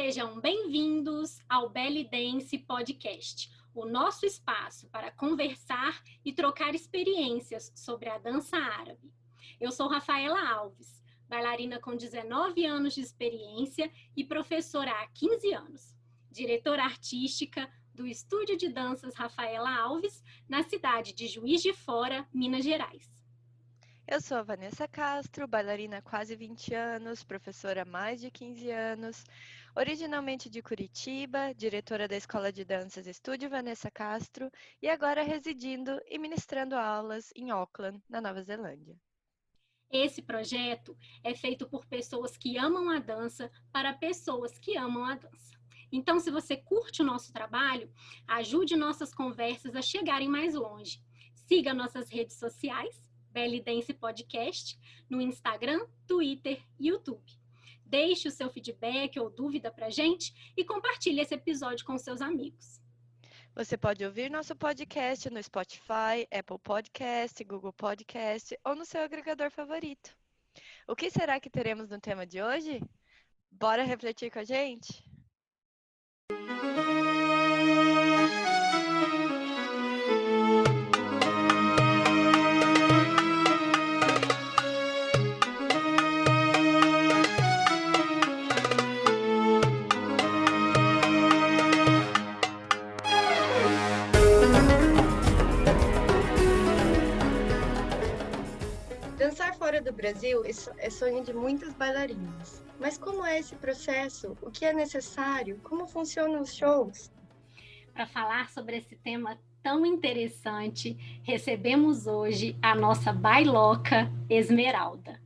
Sejam bem-vindos ao Belly Dance Podcast, o nosso espaço para conversar e trocar experiências sobre a dança árabe. Eu sou Rafaela Alves, bailarina com 19 anos de experiência e professora há 15 anos, diretora artística do Estúdio de Danças Rafaela Alves, na cidade de Juiz de Fora, Minas Gerais. Eu sou a Vanessa Castro, bailarina há quase 20 anos, professora há mais de 15 anos, originalmente de Curitiba, diretora da Escola de Danças Estúdio Vanessa Castro e agora residindo e ministrando aulas em Auckland, na Nova Zelândia. Esse projeto é feito por pessoas que amam a dança para pessoas que amam a dança. Então, se você curte o nosso trabalho, ajude nossas conversas a chegarem mais longe. Siga nossas redes sociais, Belly Dance Podcast, no Instagram, Twitter e YouTube. Deixe o seu feedback ou dúvida para a gente e compartilhe esse episódio com seus amigos. Você pode ouvir nosso podcast no Spotify, Apple Podcast, Google Podcast ou no seu agregador favorito. O que será que teremos no tema de hoje? Bora refletir com a gente? Dançar fora do Brasil é sonho de muitas bailarinas. Mas como é esse processo? O que é necessário? Como funcionam os shows? Para falar sobre esse tema tão interessante, recebemos hoje a nossa bailoca Esmeralda.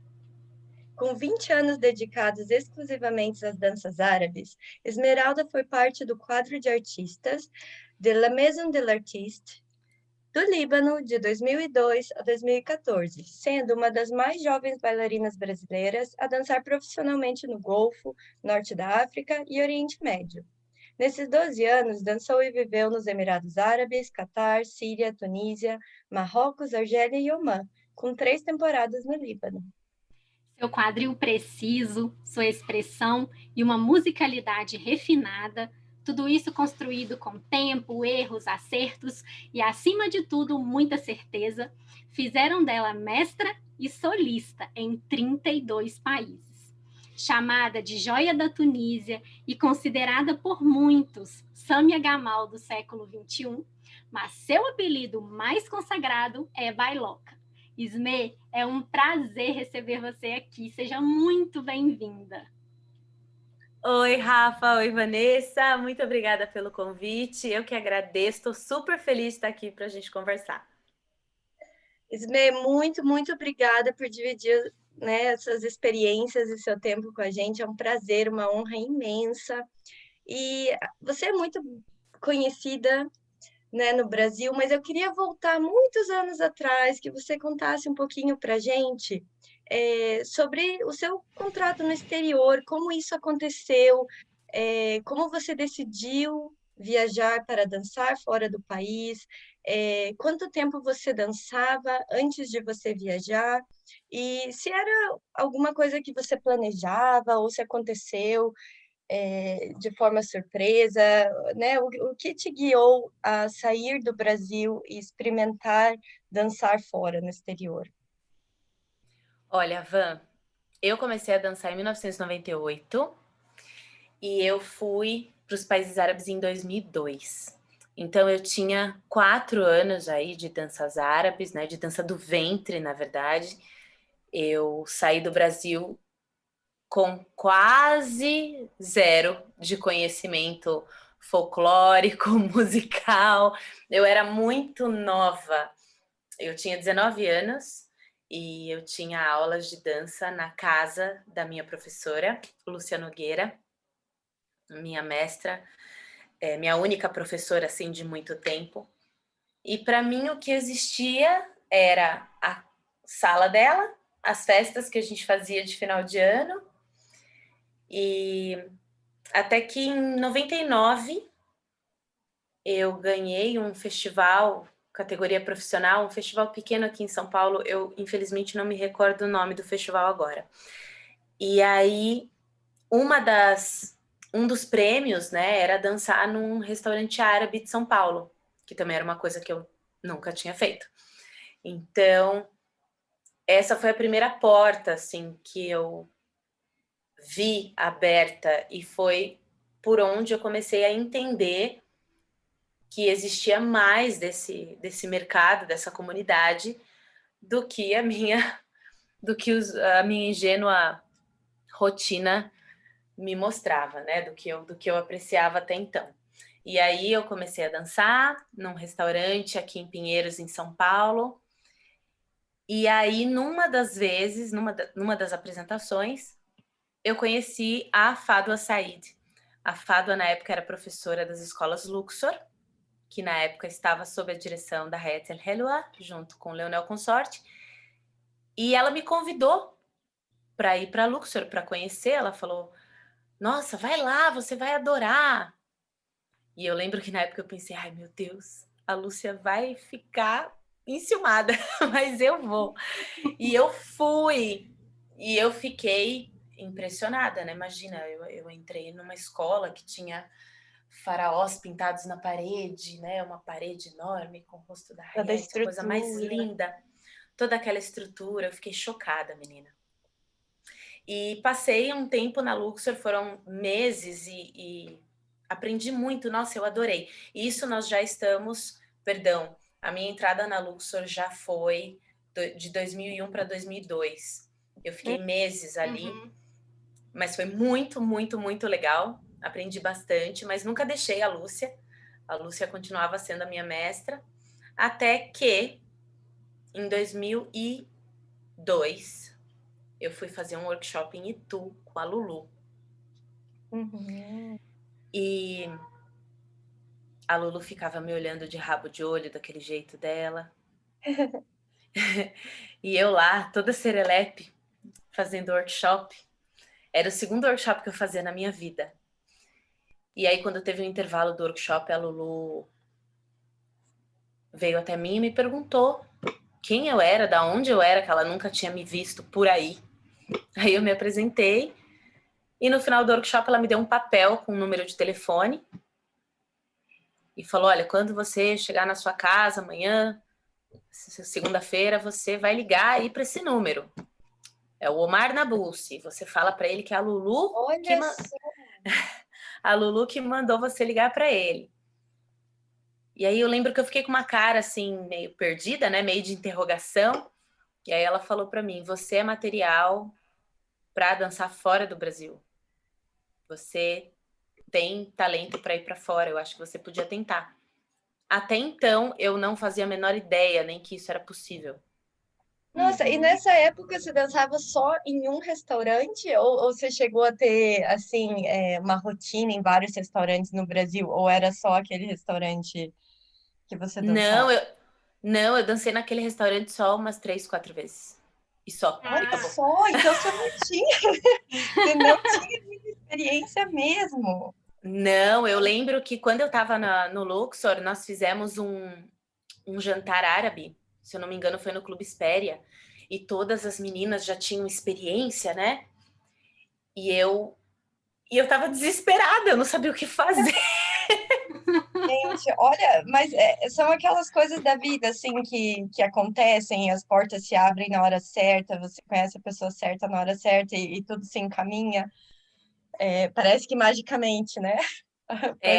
Com 20 anos dedicados exclusivamente às danças árabes, Esmeralda foi parte do quadro de artistas de La Maison de l'Artiste, do Líbano, de 2002 a 2014, sendo uma das mais jovens bailarinas brasileiras a dançar profissionalmente no Golfo, Norte da África e Oriente Médio. Nesses 12 anos, dançou e viveu nos Emirados Árabes, Catar, Síria, Tunísia, Marrocos, Argélia e Omã, com 3 temporadas no Líbano. Seu quadril preciso, sua expressão e uma musicalidade refinada, tudo isso construído com tempo, erros, acertos e, acima de tudo, muita certeza, fizeram dela mestra e solista em 32 países. Chamada de Joia da Tunísia e considerada por muitos Samia Gamal do século XXI, mas seu apelido mais consagrado é Bailoca. Ismê, é um prazer receber você aqui. Seja muito bem-vinda. Oi, Rafa. Oi, Vanessa. Muito obrigada pelo convite. Eu que agradeço. Estou super feliz de estar aqui para a gente conversar. Ismê, muito obrigada por dividir, essas experiências e seu tempo com a gente. É um prazer, uma honra imensa. E você é muito conhecida, no Brasil, mas eu queria voltar muitos anos atrás, que você contasse um pouquinho para a gente sobre o seu contrato no exterior, como isso aconteceu, como você decidiu viajar para dançar fora do país, quanto tempo você dançava antes de você viajar, e se era alguma coisa que você planejava ou se aconteceu de forma surpresa, né? O que te guiou a sair do Brasil e experimentar dançar fora, no exterior? Olha, Van, eu comecei a dançar em 1998 e eu fui para os países árabes em 2002. Então eu tinha 4 anos aí de danças árabes, né? De dança do ventre, na verdade. Eu saí do Brasil com quase zero de conhecimento folclórico, musical. Eu era muito nova. Eu tinha 19 anos e eu tinha aulas de dança na casa da minha professora, Lúcia Nogueira, minha mestra, minha única professora assim de muito tempo. E para mim o que existia era a sala dela, as festas que a gente fazia de final de ano. E até que em 99 eu ganhei um festival, categoria profissional, um festival pequeno aqui em São Paulo. Eu, infelizmente, não me recordo o nome do festival agora. E aí, uma das um dos prêmios, né, era dançar num restaurante árabe de São Paulo, que também era uma coisa que eu nunca tinha feito. Então, essa foi a primeira porta, assim, que eu vi aberta, e foi por onde eu comecei a entender que existia mais desse mercado, dessa comunidade, do que a minha ingênua rotina me mostrava, né? Do que eu apreciava até então. E aí eu comecei a dançar num restaurante aqui em Pinheiros, em São Paulo. E aí, numa das apresentações, eu conheci a Fadwa Said. A Fadwa, na época, era professora das escolas Luxor, que na época estava sob a direção da Hayat El Helwa, junto com Leonel Consorte. E ela me convidou para ir para Luxor, para conhecer. Ela falou, nossa, vai lá, você vai adorar. E eu lembro que na época eu pensei, ai meu Deus, a Lúcia vai ficar enciumada, mas eu vou. E eu fui, e eu fiquei impressionada, né? Imagina, eu entrei numa escola que tinha faraós pintados na parede, né? Uma parede enorme com o rosto da Hayat, coisa mais linda. Toda aquela estrutura, eu fiquei chocada, menina. E passei um tempo na Luxor, foram meses e aprendi muito, nossa, eu adorei. Isso nós já estamos, perdão, a minha entrada na Luxor já foi de 2001 para 2002. Eu fiquei meses ali, mas foi muito, muito, muito legal. Aprendi bastante, mas nunca deixei a Lúcia. A Lúcia continuava sendo a minha mestra, até que em 2002 eu fui fazer um workshop em Itu com a Lulu. E a Lulu ficava me olhando de rabo de olho, daquele jeito dela. E eu lá, toda serelepe, fazendo workshop. Era o segundo workshop que eu fazia na minha vida. E aí, quando teve um intervalo do workshop, a Lulu veio até mim e me perguntou quem eu era, da onde eu era, que ela nunca tinha me visto por aí. Aí eu me apresentei e no final do workshop ela me deu um papel com um número de telefone e falou, olha, quando você chegar na sua casa amanhã, segunda-feira, você vai ligar aí para esse número. É o Omar Nabulsi. Você fala para ele que é a Lulu a Lulu que mandou você ligar para ele. E aí eu lembro que eu fiquei com uma cara assim meio perdida, né, meio de interrogação. E aí ela falou para mim, você é material para dançar fora do Brasil. Você tem talento para ir para fora. Eu acho que você podia tentar. Até então eu não fazia a menor ideia nem que isso era possível. Nossa, e nessa época você dançava só em um restaurante? Ou você chegou a ter, assim, uma rotina em vários restaurantes no Brasil? Ou era só aquele restaurante que você dançava? Eu dancei naquele restaurante só umas 3, 4 vezes. E só. Olha só, então você não tinha muita experiência mesmo. Não, eu lembro que quando eu estava no Luxor, nós fizemos um jantar árabe, se eu não me engano foi no Clube Espéria, e todas as meninas já tinham experiência, né? E eu tava desesperada, eu não sabia o que fazer. Gente, olha, mas são aquelas coisas da vida, assim, que acontecem, as portas se abrem na hora certa, você conhece a pessoa certa na hora certa e tudo se encaminha. Parece que magicamente, né?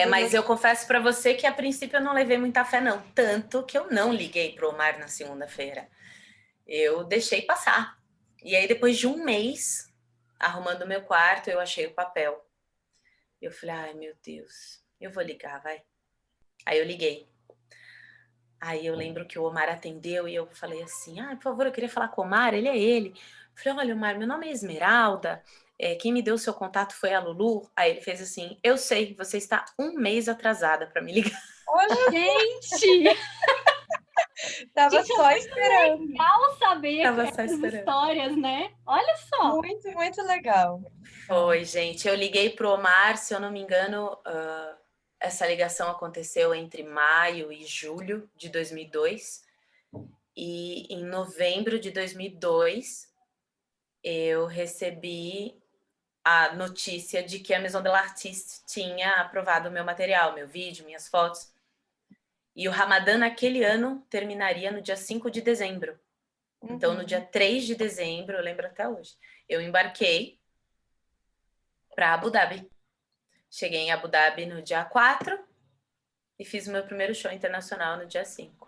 Mas eu confesso para você que a princípio eu não levei muita fé, não. Tanto que eu não liguei pro Omar na segunda-feira. Eu deixei passar. E aí, depois de um mês arrumando o meu quarto, eu achei o papel. Eu falei, ai meu Deus, eu vou ligar, vai. Aí eu liguei. Aí eu lembro que o Omar atendeu e eu falei assim, por favor, eu queria falar com o Omar, ele é ele. Eu falei, olha, Omar, meu nome é Esmeralda, quem me deu o seu contato foi a Lulu. Aí ele fez assim, eu sei, você está um mês atrasada para me ligar. Olha, Gente! tava só esperando. Legal saber Tava só essas esperando. histórias, né? Olha só. Muito, muito legal. Foi, gente. Eu liguei pro Omar, se eu não me engano, essa ligação aconteceu entre maio e julho de 2002. E em novembro de 2002, eu recebi a notícia de que a Maison de l'Artiste tinha aprovado o meu material, meu vídeo, minhas fotos. E o Ramadã naquele ano terminaria no dia 5 de dezembro. Então, no dia 3 de dezembro, eu lembro até hoje, eu embarquei para Abu Dhabi. Cheguei em Abu Dhabi no dia 4 e fiz o meu primeiro show internacional no dia 5.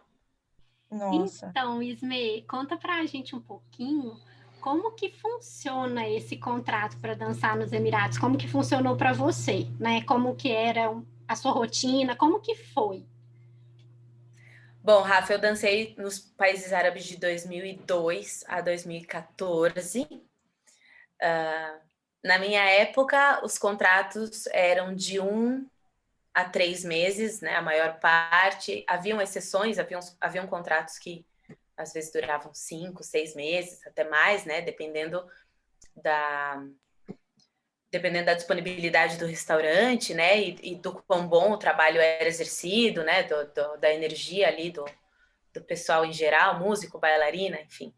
Nossa. Então, Ismê, conta pra gente um pouquinho como que funciona esse contrato para dançar nos Emirados, como que funcionou para você, né? Como que era a sua rotina, como que foi? Bom, Rafa, eu dancei nos países árabes de 2002 a 2014. Na minha época, os contratos eram de 1 a 3 meses, né? A maior parte. Haviam exceções, haviam contratos que às vezes duravam 5, 6 meses, até mais, né? Dependendo da disponibilidade do restaurante, né? E do quão bom o trabalho era exercido, né? Da energia ali do pessoal em geral, músico, bailarina, enfim.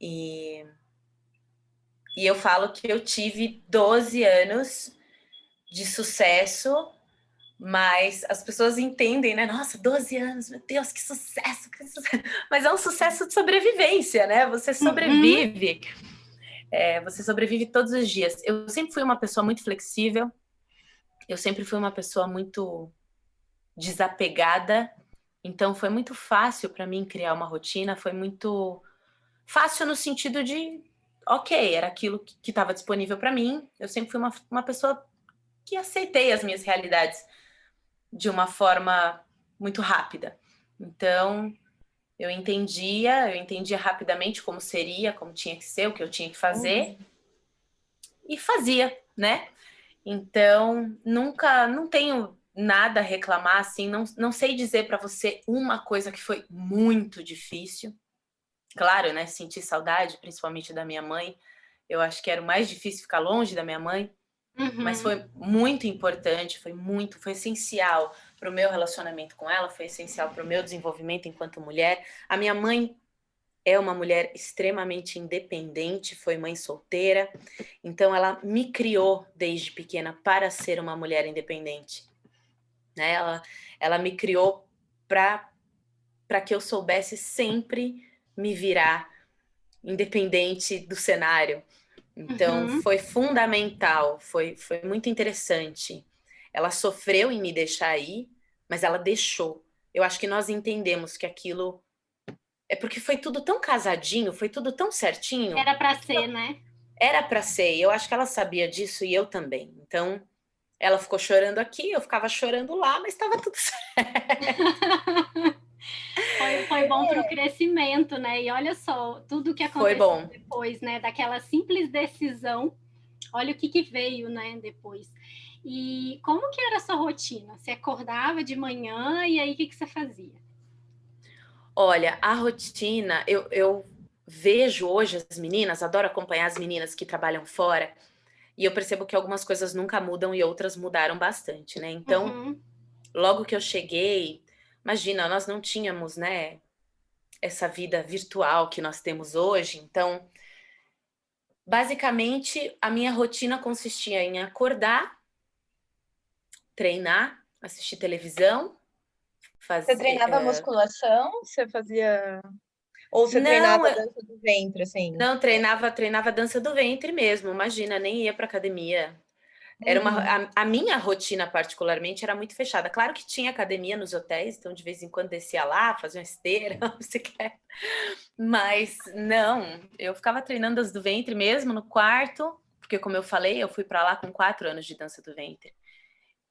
E eu falo que eu tive 12 anos de sucesso, mas as pessoas entendem, né? Nossa, 12 anos, meu Deus, que sucesso, que sucesso. Mas é um sucesso de sobrevivência, né? Você sobrevive. Você sobrevive todos os dias. Eu sempre fui uma pessoa muito flexível, eu sempre fui uma pessoa muito desapegada, então foi muito fácil para mim criar uma rotina, foi muito fácil no sentido de, ok, era aquilo que estava disponível para mim, eu sempre fui uma pessoa que aceitei as minhas realidades de uma forma muito rápida. Então, eu entendia rapidamente como seria, como tinha que ser, o que eu tinha que fazer, e fazia, né? Então, não tenho nada a reclamar, assim, não sei dizer para você uma coisa que foi muito difícil. Claro, né, senti saudade, principalmente da minha mãe. Eu acho que era o mais difícil ficar longe da minha mãe, mas foi muito importante, foi essencial para o meu relacionamento com ela, foi essencial para o meu desenvolvimento enquanto mulher. A minha mãe é uma mulher extremamente independente, foi mãe solteira, então ela me criou desde pequena para ser uma mulher independente, né? Ela me criou para que eu soubesse sempre me virar, independente do cenário. Então foi fundamental, foi muito interessante. Ela sofreu em me deixar ir, mas ela deixou. Eu acho que nós entendemos que aquilo é porque foi tudo tão casadinho, foi tudo tão certinho. Era para ser, né? Era para ser. Eu acho que ela sabia disso e eu também. Então, ela ficou chorando aqui, eu ficava chorando lá, mas estava tudo certo. Foi bom para o crescimento, né? E olha só, tudo que aconteceu depois, né? Daquela simples decisão, olha o que veio, né? Depois. E como que era a sua rotina? Você acordava de manhã e aí o que você fazia? Olha, a rotina, eu vejo hoje as meninas, adoro acompanhar as meninas que trabalham fora, e eu percebo que algumas coisas nunca mudam e outras mudaram bastante, né? Então, logo que eu cheguei, imagina, nós não tínhamos, né, essa vida virtual que nós temos hoje. Então, basicamente, a minha rotina consistia em acordar, treinar, assistir televisão, fazer... Você treinava musculação? Você fazia... Ou você treinava dança do ventre, assim? Não, treinava dança do ventre mesmo, imagina, nem ia para academia. Era a minha rotina, particularmente, era muito fechada. Claro que tinha academia nos hotéis, então de vez em quando descia lá, fazia uma esteira, bicicleta. Mas não, eu ficava treinando dança do ventre mesmo no quarto, porque, como eu falei, eu fui para lá com 4 anos de dança do ventre.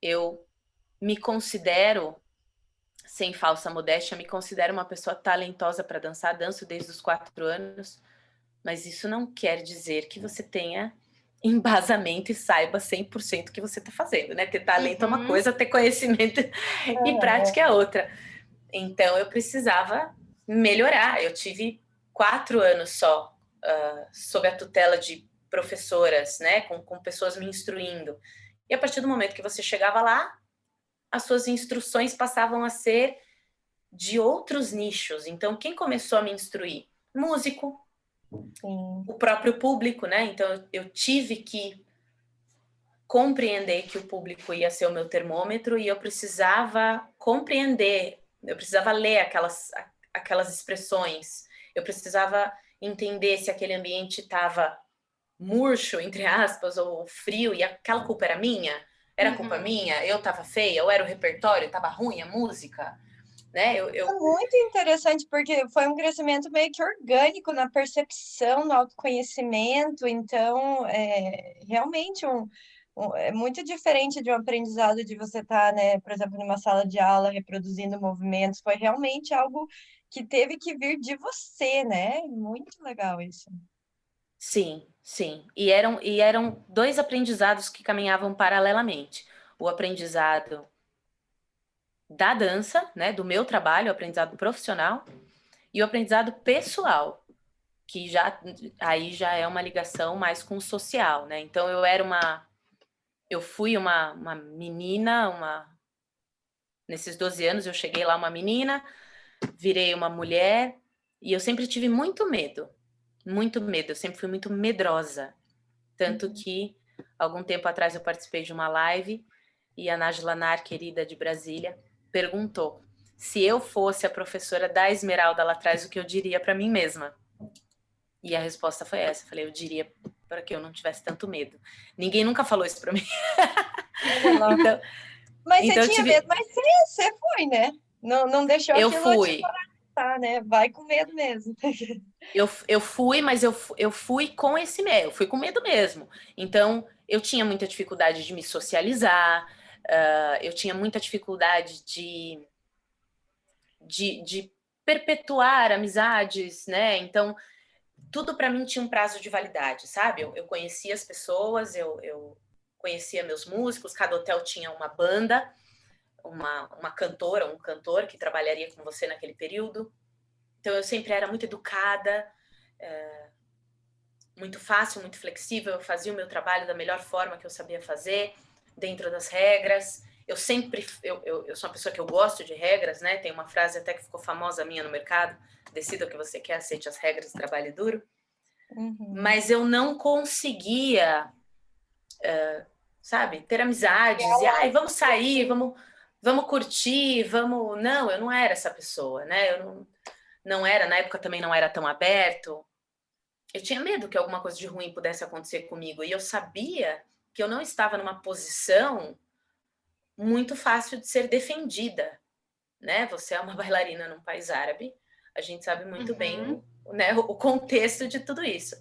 Eu me considero, sem falsa modéstia, me considero uma pessoa talentosa para dançar, danço desde os 4 anos, mas isso não quer dizer que você tenha embasamento e saiba 100% o que você está fazendo, né? Ter talento é uma coisa, ter conhecimento e prática é outra. Então, eu precisava melhorar. Eu tive 4 anos só sob a tutela de professoras, né? Com pessoas me instruindo. E a partir do momento que você chegava lá, as suas instruções passavam a ser de outros nichos. Então, quem começou a me instruir? Músico, o próprio público, né? Então, eu tive que compreender que o público ia ser o meu termômetro e eu precisava compreender, eu precisava ler aquelas expressões, eu precisava entender se aquele ambiente estava murcho, entre aspas, ou frio, e aquela culpa era minha, era culpa minha, eu estava feia, ou era o repertório, estava ruim a música, né? É muito interessante, porque foi um crescimento meio que orgânico na percepção, no autoconhecimento, então, realmente é muito diferente de um aprendizado de você estar, né, por exemplo, numa sala de aula reproduzindo movimentos, foi realmente algo que teve que vir de você, né? Muito legal isso. Sim, sim. E eram dois aprendizados que caminhavam paralelamente. O aprendizado da dança, né, do meu trabalho, o aprendizado profissional, e o aprendizado pessoal, que aí já é uma ligação mais com o social, né? Então eu fui uma menina, nesses 12 anos eu cheguei lá uma menina, virei uma mulher, e eu sempre tive muito medo, eu sempre fui muito medrosa. Tanto que, algum tempo atrás, eu participei de uma live e a Nájila Nar, querida de Brasília, perguntou se eu fosse a professora da Esmeralda lá atrás, o que eu diria para mim mesma. E a resposta foi essa. Eu falei, eu diria para que eu não tivesse tanto medo. Ninguém nunca falou isso para mim. Então, mas então você tinha medo, mas você foi, né? Não deixou eu aquilo fui. te paralisar, né? Vai com medo mesmo. Eu fui, mas eu fui com esse medo, eu fui com medo mesmo. Então, eu tinha muita dificuldade de me socializar, eu tinha muita dificuldade de perpetuar amizades, né? Então, tudo para mim tinha um prazo de validade, sabe? Eu conhecia as pessoas, eu conhecia meus músicos, cada hotel tinha uma banda, uma cantora, um cantor que trabalharia com você naquele período. Então, eu sempre era muito educada, muito fácil, muito flexível, eu fazia o meu trabalho da melhor forma que eu sabia fazer, dentro das regras. Eu sou uma pessoa que eu gosto de regras, né? Tem uma frase até que ficou famosa minha no mercado: decida o que você quer, aceite as regras, trabalhe duro. Mas eu não conseguia, sabe, ter amizades, e vamos sair, vamos curtir, vamos... Não, eu não era essa pessoa, né? Eu não era, na época também não era tão aberto. Eu tinha medo que alguma coisa de ruim pudesse acontecer comigo, e eu sabia que eu não estava numa posição muito fácil de ser defendida, né? Você é uma bailarina num país árabe, a gente sabe muito bem, né, o contexto de tudo isso.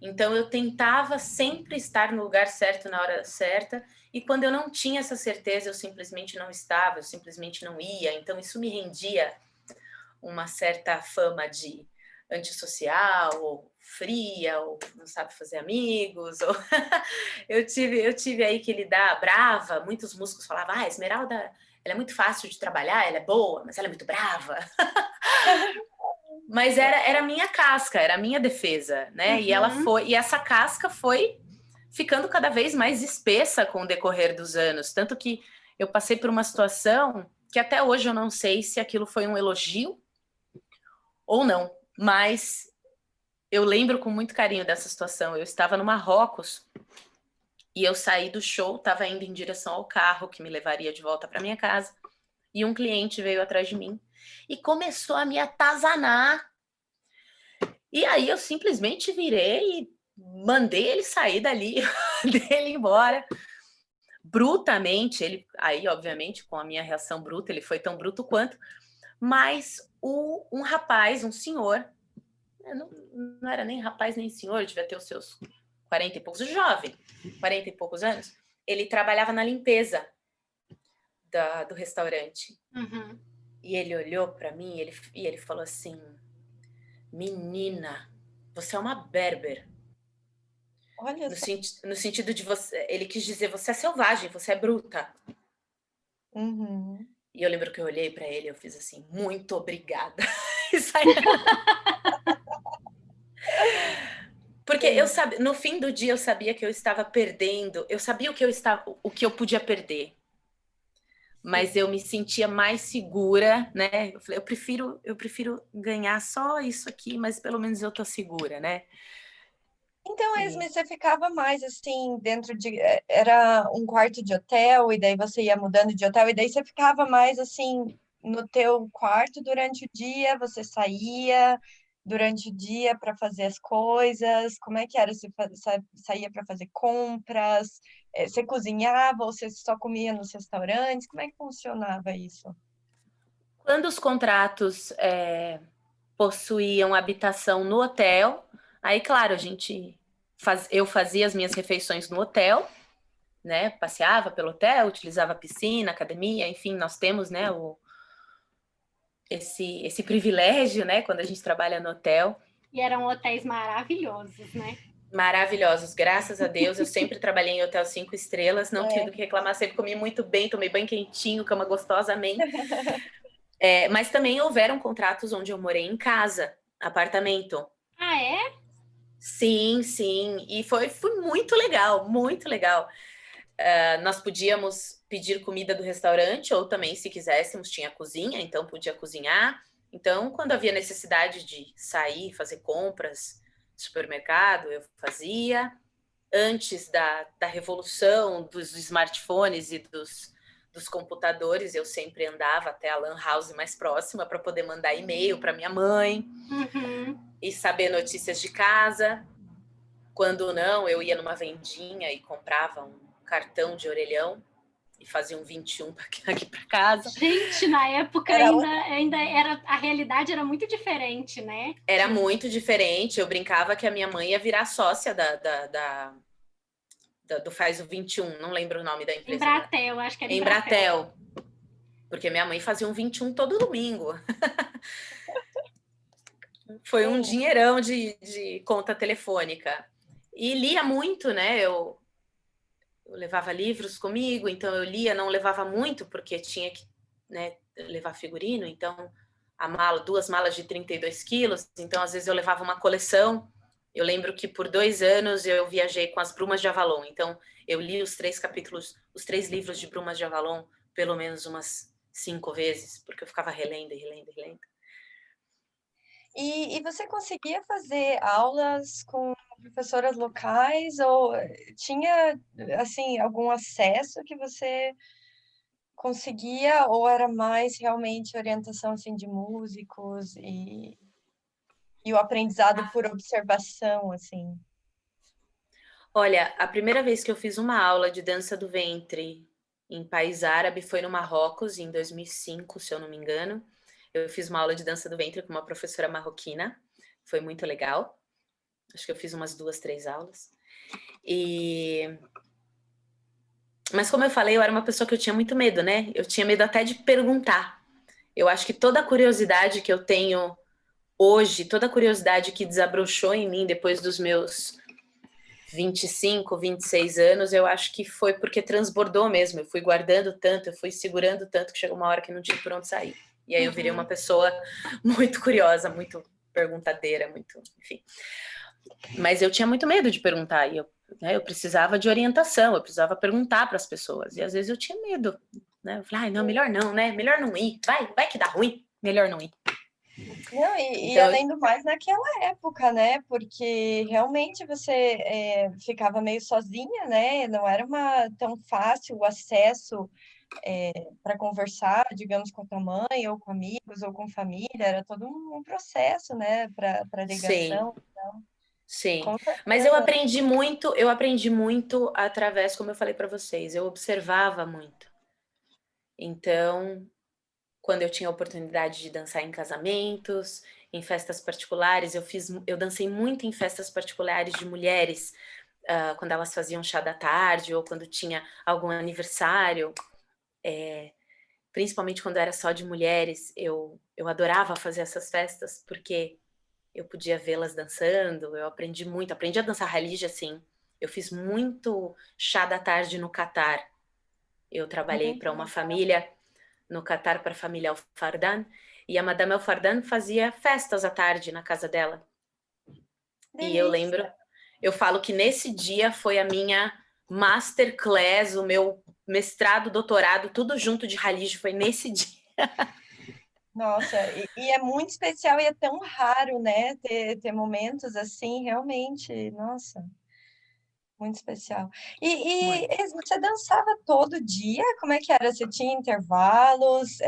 Então eu tentava sempre estar no lugar certo na hora certa, e quando eu não tinha essa certeza, eu simplesmente não estava, eu simplesmente não ia. Então isso me rendia uma certa fama de antissocial, ou fria, ou não sabe fazer amigos, ou eu tive aí que lidar brava. Muitos músicos falavam, a Esmeralda, ela é muito fácil de trabalhar, ela é boa, mas ela é muito brava. Mas era a minha casca, era a minha defesa, né? E essa casca foi ficando cada vez mais espessa com o decorrer dos anos, tanto que eu passei por uma situação que até hoje eu não sei se aquilo foi um elogio ou não, mas eu lembro com muito carinho dessa situação. Eu estava no Marrocos e eu saí do show, estava indo em direção ao carro que me levaria de volta para minha casa, e um cliente veio atrás de mim e começou a me atazanar. E aí eu simplesmente virei e mandei ele sair dali, dele embora. Brutamente, aí obviamente com a minha reação bruta, ele foi tão bruto quanto, mas um rapaz, um senhor, não era nem rapaz nem senhor, devia ter os seus 40 e poucos, jovem, 40 e poucos anos, ele trabalhava na limpeza do restaurante. E ele olhou para mim e ele falou assim, menina, você é uma berber. Olha só. No sentido de você, ele quis dizer, você é selvagem, você é bruta. E eu lembro que eu olhei para ele e eu fiz assim, muito obrigada. E saí. Porque no fim do dia eu sabia que eu estava perdendo, eu sabia o que eu podia perder. Mas eu me sentia mais segura, né? Eu falei, eu prefiro ganhar só isso aqui, mas pelo menos eu tô segura, né? Então, Esme, você ficava mais assim, dentro de. Era um quarto de hotel, e daí você ia mudando de hotel, e daí você ficava mais assim, no teu quarto durante o dia, você saía durante o dia para fazer as coisas. Como é que era? Você saía para fazer compras? Você cozinhava ou você só comia nos restaurantes? Como é que funcionava isso? Quando os contratos possuíam habitação no hotel, aí, claro, eu fazia as minhas refeições no hotel, né? Passeava pelo hotel, utilizava a piscina, academia, enfim, nós temos, né, esse privilégio, né, quando a gente trabalha no hotel. E eram hotéis maravilhosos, né? Maravilhosos, graças a Deus. Eu sempre trabalhei em hotel 5 estrelas, não tive do que reclamar, sempre comi muito bem, tomei banho quentinho, cama gostosa, amém. Mas também houveram contratos onde eu morei em casa, apartamento. Ah, é? Sim, sim. E foi muito legal, muito legal. Nós podíamos pedir comida do restaurante, ou também, se quiséssemos, tinha cozinha, então podia cozinhar. Então, quando havia necessidade de sair, fazer compras, supermercado, eu fazia. Antes da revolução dos smartphones e dos computadores, eu sempre andava até a lan house mais próxima para poder mandar e-mail para minha mãe e saber notícias de casa. Quando não, eu ia numa vendinha e comprava um cartão de orelhão e fazia um 21 aqui para casa. Gente, na época ainda era, a realidade era muito diferente, né? Era muito diferente. Eu brincava que a minha mãe ia virar sócia do Faz o 21, não lembro o nome da empresa. Embratel, acho que era Embratel. Porque minha mãe fazia um 21 todo domingo. Foi um dinheirão de conta telefônica. E lia muito, né? Eu levava livros comigo, então eu lia, não levava muito, porque tinha que, né, levar figurino, então duas malas de 32 quilos, então às vezes eu levava uma coleção. Eu lembro que por 2 anos eu viajei com as Brumas de Avalon, então eu li os 3 livros de Brumas de Avalon pelo menos umas 5 vezes, porque eu ficava relendo e relendo e relendo. E você conseguia fazer aulas com professoras locais ou tinha, assim, algum acesso que você conseguia ou era mais realmente orientação, assim, de músicos e o aprendizado por observação, assim? Olha, a primeira vez que eu fiz uma aula de dança do ventre em país árabe foi no Marrocos, em 2005, se eu não me engano. Eu fiz uma aula de dança do ventre com uma professora marroquina. Foi muito legal. Acho que eu fiz umas 2, 3 aulas. Mas como eu falei, eu era uma pessoa que eu tinha muito medo, né? Eu tinha medo até de perguntar. Eu acho que toda a curiosidade que eu tenho hoje, toda a curiosidade que desabrochou em mim depois dos meus 25, 26 anos, eu acho que foi porque transbordou mesmo. Eu fui guardando tanto, eu fui segurando tanto que chegou uma hora que não tinha por onde sair. E aí eu virei uma pessoa muito curiosa, muito perguntadeira, muito, enfim. Mas eu tinha muito medo de perguntar, e eu precisava de orientação, eu precisava perguntar para as pessoas. E às vezes eu tinha medo, né? Eu falei, não, melhor não, né? Melhor não ir. Vai que dá ruim, melhor não ir. Não, e além do mais naquela época, né? Porque realmente você ficava meio sozinha, né? Não era tão fácil o acesso para conversar, digamos, com a tua mãe, ou com amigos, ou com família. Era todo um processo, né? Para ligação. Então, Sim. com certeza. Mas eu aprendi muito através, como eu falei para vocês, eu observava muito. Então, quando eu tinha a oportunidade de dançar em casamentos, em festas particulares, eu dancei muito em festas particulares de mulheres, quando elas faziam chá da tarde ou quando tinha algum aniversário, principalmente quando era só de mulheres, eu adorava fazer essas festas porque eu podia vê-las dançando, eu aprendi a dançar Halija, assim. Eu fiz muito chá da tarde no Catar. Eu trabalhei para uma família no Catar, para a família Al-Fardan, e a Madame Al-Fardan fazia festas à tarde na casa dela. Delícia. E eu lembro, eu falo que nesse dia foi a minha masterclass, o meu mestrado, doutorado, tudo junto de Halija, foi nesse dia. Nossa, e é muito especial e é tão raro, né? Ter momentos assim, realmente, nossa, muito especial. Muito. Você dançava todo dia? Como é que era? Você tinha intervalos?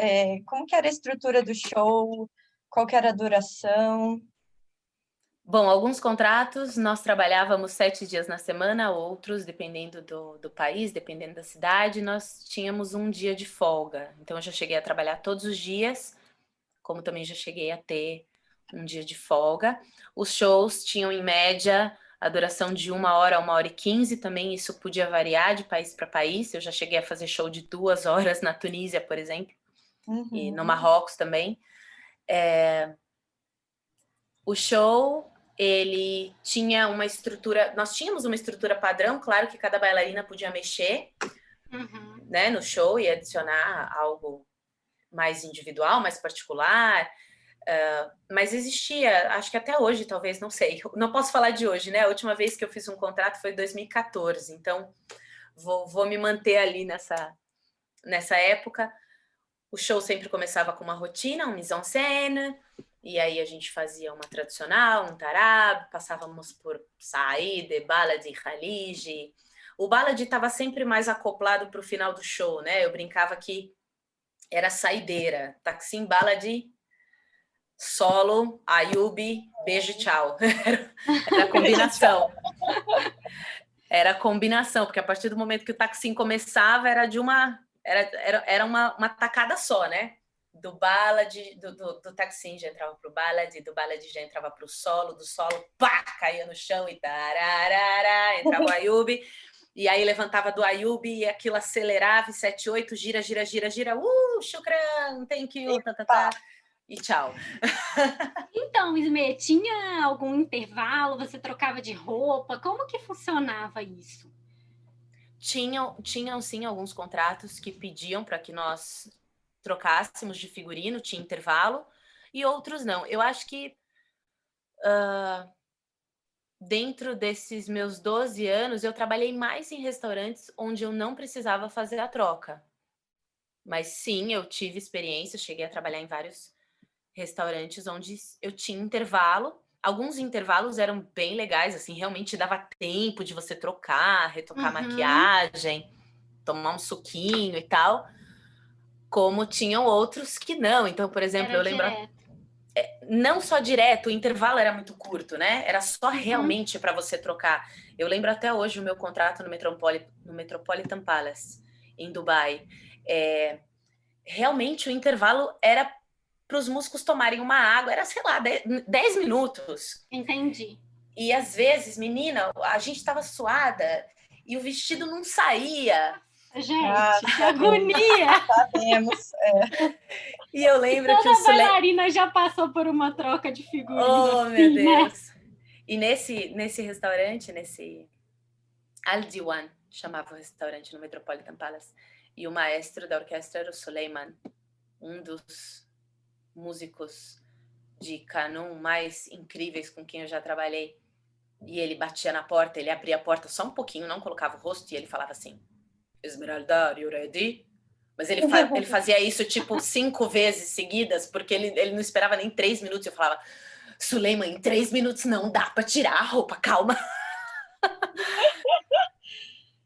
Como que era a estrutura do show? Qual que era a duração? Bom, alguns contratos nós trabalhávamos 7 dias na semana, outros, dependendo do país, dependendo da cidade, nós tínhamos um dia de folga. Então, eu já cheguei a trabalhar todos os dias, como também já cheguei a ter um dia de folga. Os shows tinham, em média, a duração de 1 hora a 1 hora e 15, também isso podia variar de país para país. Eu já cheguei a fazer show de 2 horas na Tunísia, por exemplo, e no Uhum. Marrocos também. O show, ele tinha uma estrutura, nós tínhamos uma estrutura padrão, claro que cada bailarina podia mexer, né, no show e adicionar algo mais individual, mais particular, mas existia, acho que até hoje, talvez, não sei, não posso falar de hoje, né? A última vez que eu fiz um contrato foi em 2014, então vou me manter ali nessa época. O show sempre começava com uma rotina, um mise-en-scène, e aí a gente fazia uma tradicional, um tarab, passávamos por saída, baladi, khaliji. O baladi estava sempre mais acoplado para o final do show, né? Eu brincava que era saideira, taksim, baladi, solo, ayubi, beijo, tchau. Era a combinação. Era a combinação, porque a partir do momento que o taksim começava, era uma tacada só, né? Do ballad, do taksim já entrava pro ballad, do ballad já entrava pro solo, do solo, pá, caía no chão e tararara, entrava o ayubi, e aí levantava do ayubi e aquilo acelerava, e 7, 8, gira, gira, gira, gira, shukran, thank you, e tchau. Então, Ismê, tinha algum intervalo? Você trocava de roupa? Como que funcionava isso? Tinham sim alguns contratos que pediam para que nós trocássemos de figurino, tinha intervalo, e outros não. Eu acho que dentro desses meus 12 anos, eu trabalhei mais em restaurantes onde eu não precisava fazer a troca. Mas sim, eu tive experiência, cheguei a trabalhar em vários restaurantes onde eu tinha intervalo. Alguns intervalos eram bem legais, assim, realmente dava tempo de você trocar, retocar a maquiagem, tomar um suquinho e tal. Como tinham outros que não. Então, por exemplo, Era eu lembro, direto. não só direto, o intervalo era muito curto, né? Era só realmente para você trocar. Eu lembro até hoje o meu contrato no Metropolitan Palace, em Dubai. Realmente o intervalo era para os músicos tomarem uma água, era, sei lá, 10 minutos. Entendi. E às vezes, menina, a gente estava suada e o vestido não saía. Gente, que agonia! Sabemos. E eu lembro que o Toda bailarina já passou por uma troca de figurino Oh, meu assim, né? Deus! E nesse restaurante, nesse Al Diwan, chamava o restaurante no Metropolitan Palace, e o maestro da orquestra era o Suleiman, um dos músicos de kanun mais incríveis com quem eu já trabalhei. E ele batia na porta, ele abria a porta só um pouquinho, não colocava o rosto, e ele falava assim, Esmeralda, are you ready? Mas ele fazia isso tipo 5 vezes seguidas, porque ele não esperava nem 3 minutos. Eu falava, Suleiman, em 3 minutos não dá pra tirar a roupa, calma.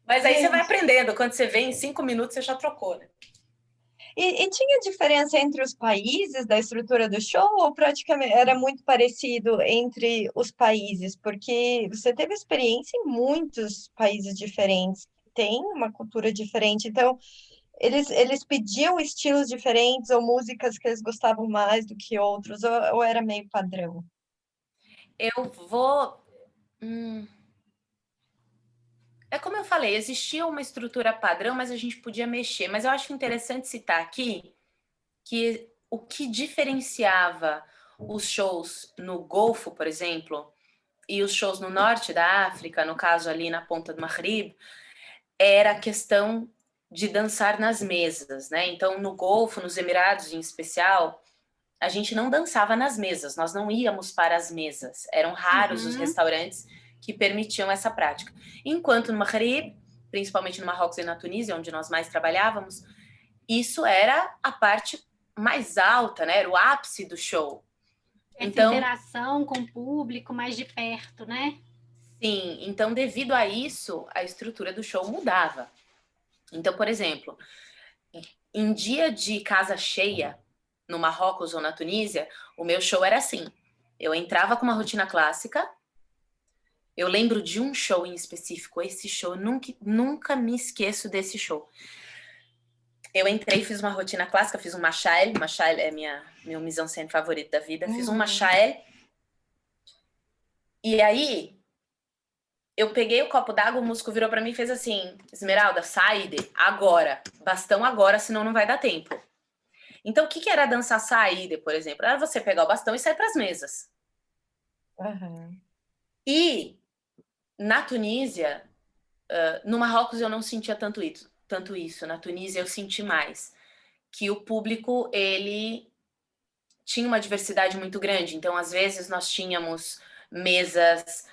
Mas aí você vai aprendendo, quando você vê em 5 minutos você já trocou, né? E tinha diferença entre os países da estrutura do show ou praticamente era muito parecido entre os países? Porque você teve experiência em muitos países diferentes, tem uma cultura diferente, então eles pediam estilos diferentes ou músicas que eles gostavam mais do que outros, ou era meio padrão? Eu vou... É como eu falei, existia uma estrutura padrão, mas a gente podia mexer. Mas eu acho interessante citar aqui que o que diferenciava os shows no Golfo, por exemplo, e os shows no norte da África, no caso ali na ponta do Maghrib, era a questão de dançar nas mesas, né? Então, no Golfo, nos Emirados em especial, a gente não dançava nas mesas, nós não íamos para as mesas. Eram raros os restaurantes que permitiam essa prática. Enquanto no Maghrib, principalmente no Marrocos e na Tunísia, onde nós mais trabalhávamos, isso era a parte mais alta, né? Era o ápice do show. Essa Então, interação com o público mais de perto, né? sim, então devido a isso, a estrutura do show mudava. Então, por exemplo, em dia de casa cheia, no Marrocos ou na Tunísia, o meu show era assim. Eu entrava com uma rotina clássica. Eu lembro de um show em específico, esse show, nunca me esqueço desse show. Eu entrei e fiz uma rotina clássica, fiz um mashal é meu mise-en-scène favorito da vida, fiz um mashal, e aí eu peguei o copo d'água, o músico virou pra mim e fez assim, Esmeralda, saíde, agora, bastão agora, senão não vai dar tempo. Então, o que era dançar saíde, por exemplo? Era você pegar o bastão e sair pras mesas. Uhum. E na Tunísia, no Marrocos eu não sentia tanto isso. Na Tunísia eu senti mais. Que o público, ele tinha uma diversidade muito grande. Então, às vezes, nós tínhamos mesas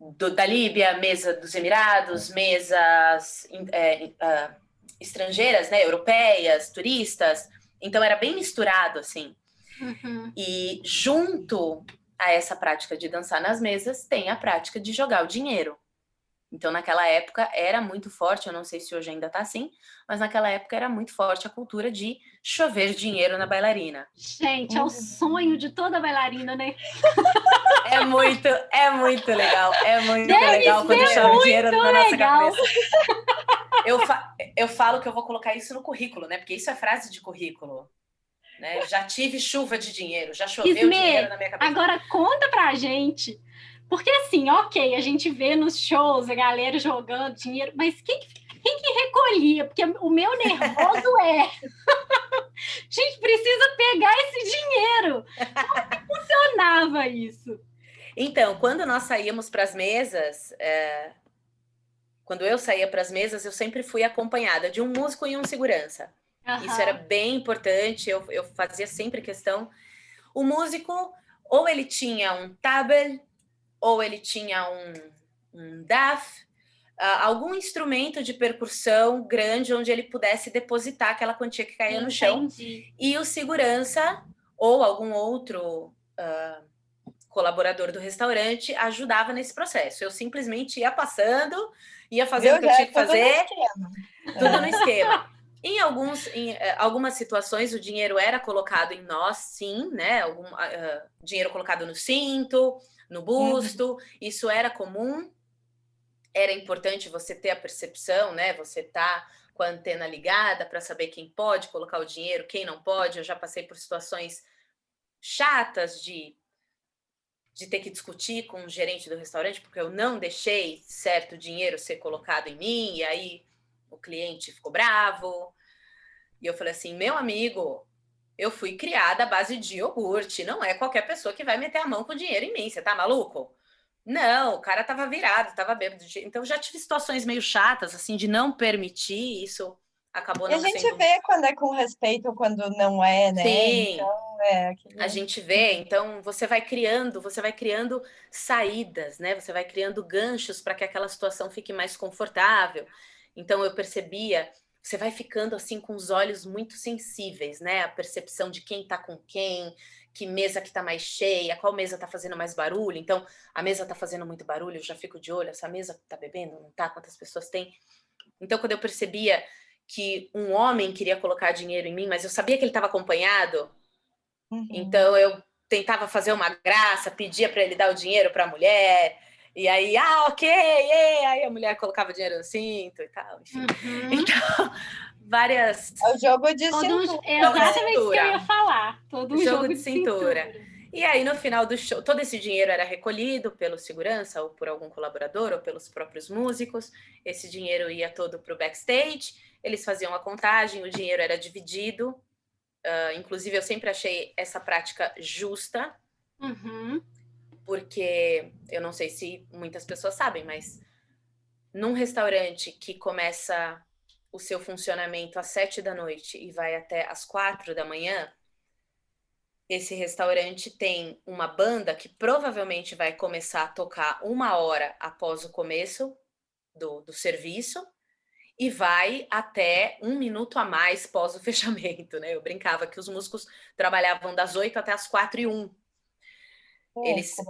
da Líbia, mesa dos Emirados, mesas estrangeiras, né, europeias, turistas. Então, era bem misturado, assim. Uhum. E junto a essa prática de dançar nas mesas, tem a prática de jogar o dinheiro. Então, naquela época, era muito forte, eu não sei se hoje ainda tá assim, mas naquela época era muito forte a cultura de chover dinheiro na bailarina. Gente, é o sonho de toda bailarina, né? É muito legal. É muito Deve legal quando ser chove dinheiro na nossa legal. cabeça. Eu falo que eu vou colocar isso no currículo, né? Porque isso é frase de currículo. Né? Já tive chuva de dinheiro, já choveu dinheiro na minha cabeça. Agora conta pra gente. Porque assim, ok, a gente vê nos shows a galera jogando dinheiro, mas quem que recolhia? Porque o meu nervoso é... gente, precisa pegar esse dinheiro. Como que funcionava isso? Então, quando nós saíamos para as mesas, quando eu saía para as mesas, eu sempre fui acompanhada de um músico e um segurança. Uhum. Isso era bem importante, eu fazia sempre questão. O músico, ou ele tinha um tabel, ou ele tinha um daf, algum instrumento de percussão grande onde ele pudesse depositar aquela quantia que caía no chão. E o segurança, ou algum outro colaborador do restaurante, ajudava nesse processo. Eu simplesmente ia passando, ia fazendo o que eu tinha que fazer. Tudo no esquema. Em algumas situações, o dinheiro era colocado em nós, sim, né? Dinheiro colocado no cinto, no busto, isso era comum. Era importante você ter a percepção, né? Você tá com a antena ligada para saber quem pode colocar o dinheiro, quem não pode. Eu já passei por situações chatas de ter que discutir com o gerente do restaurante, porque eu não deixei certo dinheiro ser colocado em mim, e aí o cliente ficou bravo. E eu falei assim, meu amigo, eu fui criada à base de iogurte, não é qualquer pessoa que vai meter a mão com dinheiro em mim, você tá maluco? Não, o cara tava virado, tava bêbado. Então já tive situações meio chatas, assim, de não permitir, isso acabou não sendo... E a gente vê quando é com respeito ou quando não é, né? Sim, então, a gente vê, então você vai criando saídas, né? Você vai criando ganchos para que aquela situação fique mais confortável. Então eu percebia, você vai ficando assim com os olhos muito sensíveis, né? A percepção de quem tá com quem, que mesa que tá mais cheia, qual mesa tá fazendo mais barulho. Então, a mesa tá fazendo muito barulho, eu já fico de olho, essa mesa tá bebendo, não tá? Quantas pessoas tem? Então, quando eu percebia que um homem queria colocar dinheiro em mim, mas eu sabia que ele estava acompanhado, então eu tentava fazer uma graça, pedia para ele dar o dinheiro para a mulher, e aí, ok, aí a mulher colocava dinheiro no cinto e tal, enfim. Então, várias... É o jogo de cintura. Exatamente isso que eu ia falar. Todo um jogo de cintura. E aí, no final do show, todo esse dinheiro era recolhido pelo segurança, ou por algum colaborador, ou pelos próprios músicos. Esse dinheiro ia todo para o backstage, eles faziam a contagem, o dinheiro era dividido. Inclusive, eu sempre achei essa prática justa, porque eu não sei se muitas pessoas sabem, mas num restaurante que começa o seu funcionamento às 7 da noite e vai até às 4 da manhã, esse restaurante tem uma banda que provavelmente vai começar a tocar 1 hora após o começo do serviço, e vai até 1 minuto a mais pós o fechamento, né? Eu brincava que os músicos trabalhavam das 8 até as 4:01.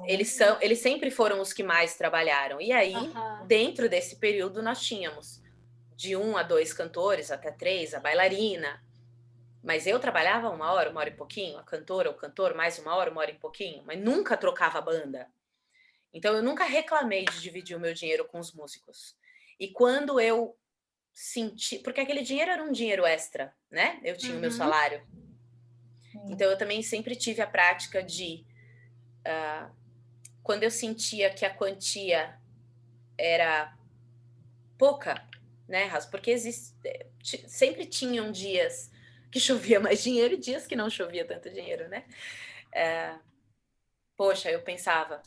Eles sempre foram os que mais trabalharam. E aí, dentro desse período, nós tínhamos de 1 a 2 cantores, até 3, a bailarina. Mas eu trabalhava 1 hora e pouquinho, a cantora, o cantor, mais 1 hora e pouquinho, mas nunca trocava a banda. Então, eu nunca reclamei de dividir o meu dinheiro com os músicos. E quando eu senti... Porque aquele dinheiro era um dinheiro extra, né? Eu tinha o meu salário. Então, eu também sempre tive a prática de... quando eu sentia que a quantia era pouca, né, Raso? Porque sempre tinham dias que chovia mais dinheiro e dias que não chovia tanto dinheiro, né? Poxa, eu pensava,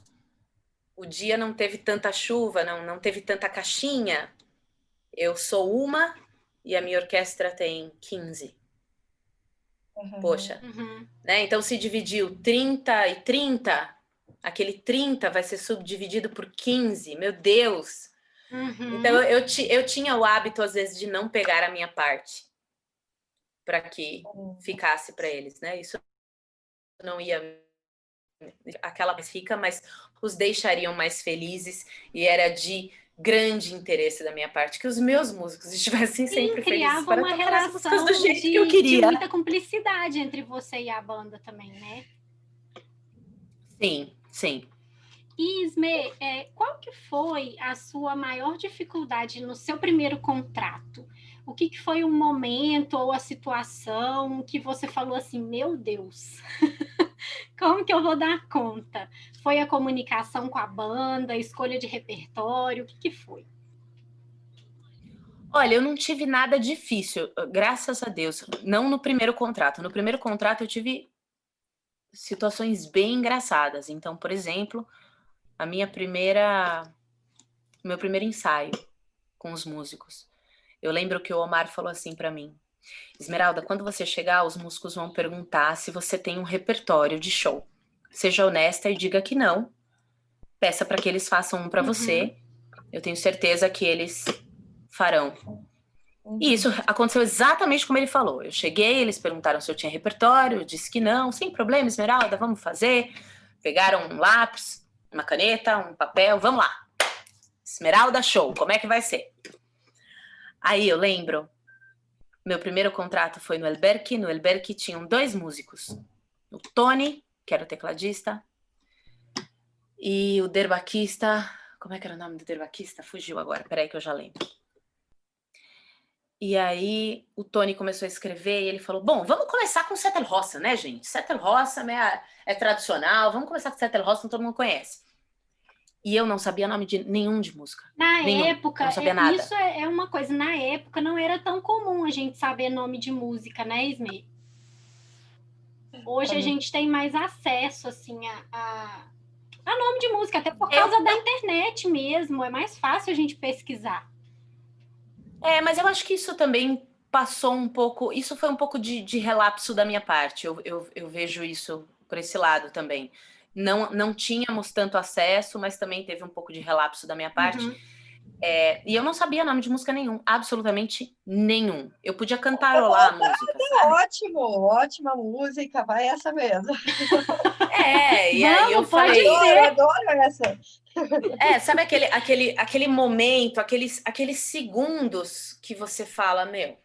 o dia não teve tanta chuva, não teve tanta caixinha, eu sou uma e a minha orquestra tem 15. Poxa, né? Então se dividiu 30 e 30, aquele 30 vai ser subdividido por 15, meu Deus! Então eu tinha o hábito, às vezes, de não pegar a minha parte para que ficasse para eles, né? Isso não ia aquela mais rica, mas os deixariam mais felizes, e era de grande interesse da minha parte que os meus músicos estivessem sempre felizes para uma tocar as músicas relação do jeito que eu queria. de muita cumplicidade entre você e a banda também, né? Sim, sim. Isme, qual que foi a sua maior dificuldade no seu primeiro contrato? O que foi um momento ou a situação que você falou assim, meu Deus, como que eu vou dar conta? Foi a comunicação com a banda, a escolha de repertório, o que foi? Olha, eu não tive nada difícil, graças a Deus. Não no primeiro contrato. No primeiro contrato eu tive situações bem engraçadas. Então, por exemplo, meu primeiro ensaio com os músicos. Eu lembro que o Omar falou assim para mim: Esmeralda, quando você chegar, os músicos vão perguntar se você tem um repertório de show. Seja honesta e diga que não. Peça para que eles façam um para você. Eu tenho certeza que eles farão. E isso aconteceu exatamente como ele falou. Eu cheguei, eles perguntaram se eu tinha repertório, eu disse que não, sem problema, Esmeralda, vamos fazer. Pegaram um lápis, uma caneta, um papel, vamos lá. Esmeralda Show, como é que vai ser? Aí eu lembro, meu primeiro contrato foi no Elberky. No Elberky tinham 2 músicos. O Tony, que era o tecladista, e o derbaquista. Como é que era o nome do derbaquista? Fugiu agora, peraí que eu já lembro. E aí o Tony começou a escrever e ele falou, bom, vamos começar com Zettelhossen, né, gente? Zettelhossen é tradicional, vamos começar com Zettelhossen, todo mundo conhece. E eu não sabia nome de nenhum de música. Na época, não sabia nada. Isso é uma coisa, na época não era tão comum a gente saber nome de música, né, Isme? Hoje a gente tem mais acesso, assim, a nome de música, até por causa da internet mesmo, é mais fácil a gente pesquisar. Mas eu acho que isso também passou um pouco, isso foi um pouco de relapso da minha parte, eu vejo isso por esse lado também. Não tínhamos tanto acesso, mas também teve um pouco de relapso da minha parte. E eu não sabia nome de música nenhum, absolutamente nenhum. Eu podia cantarolar a música, sabe? Ótimo, ótima música, vai essa mesmo. E aí eu falei... Adoro essa. Sabe aquele momento, aqueles segundos que você fala, meu...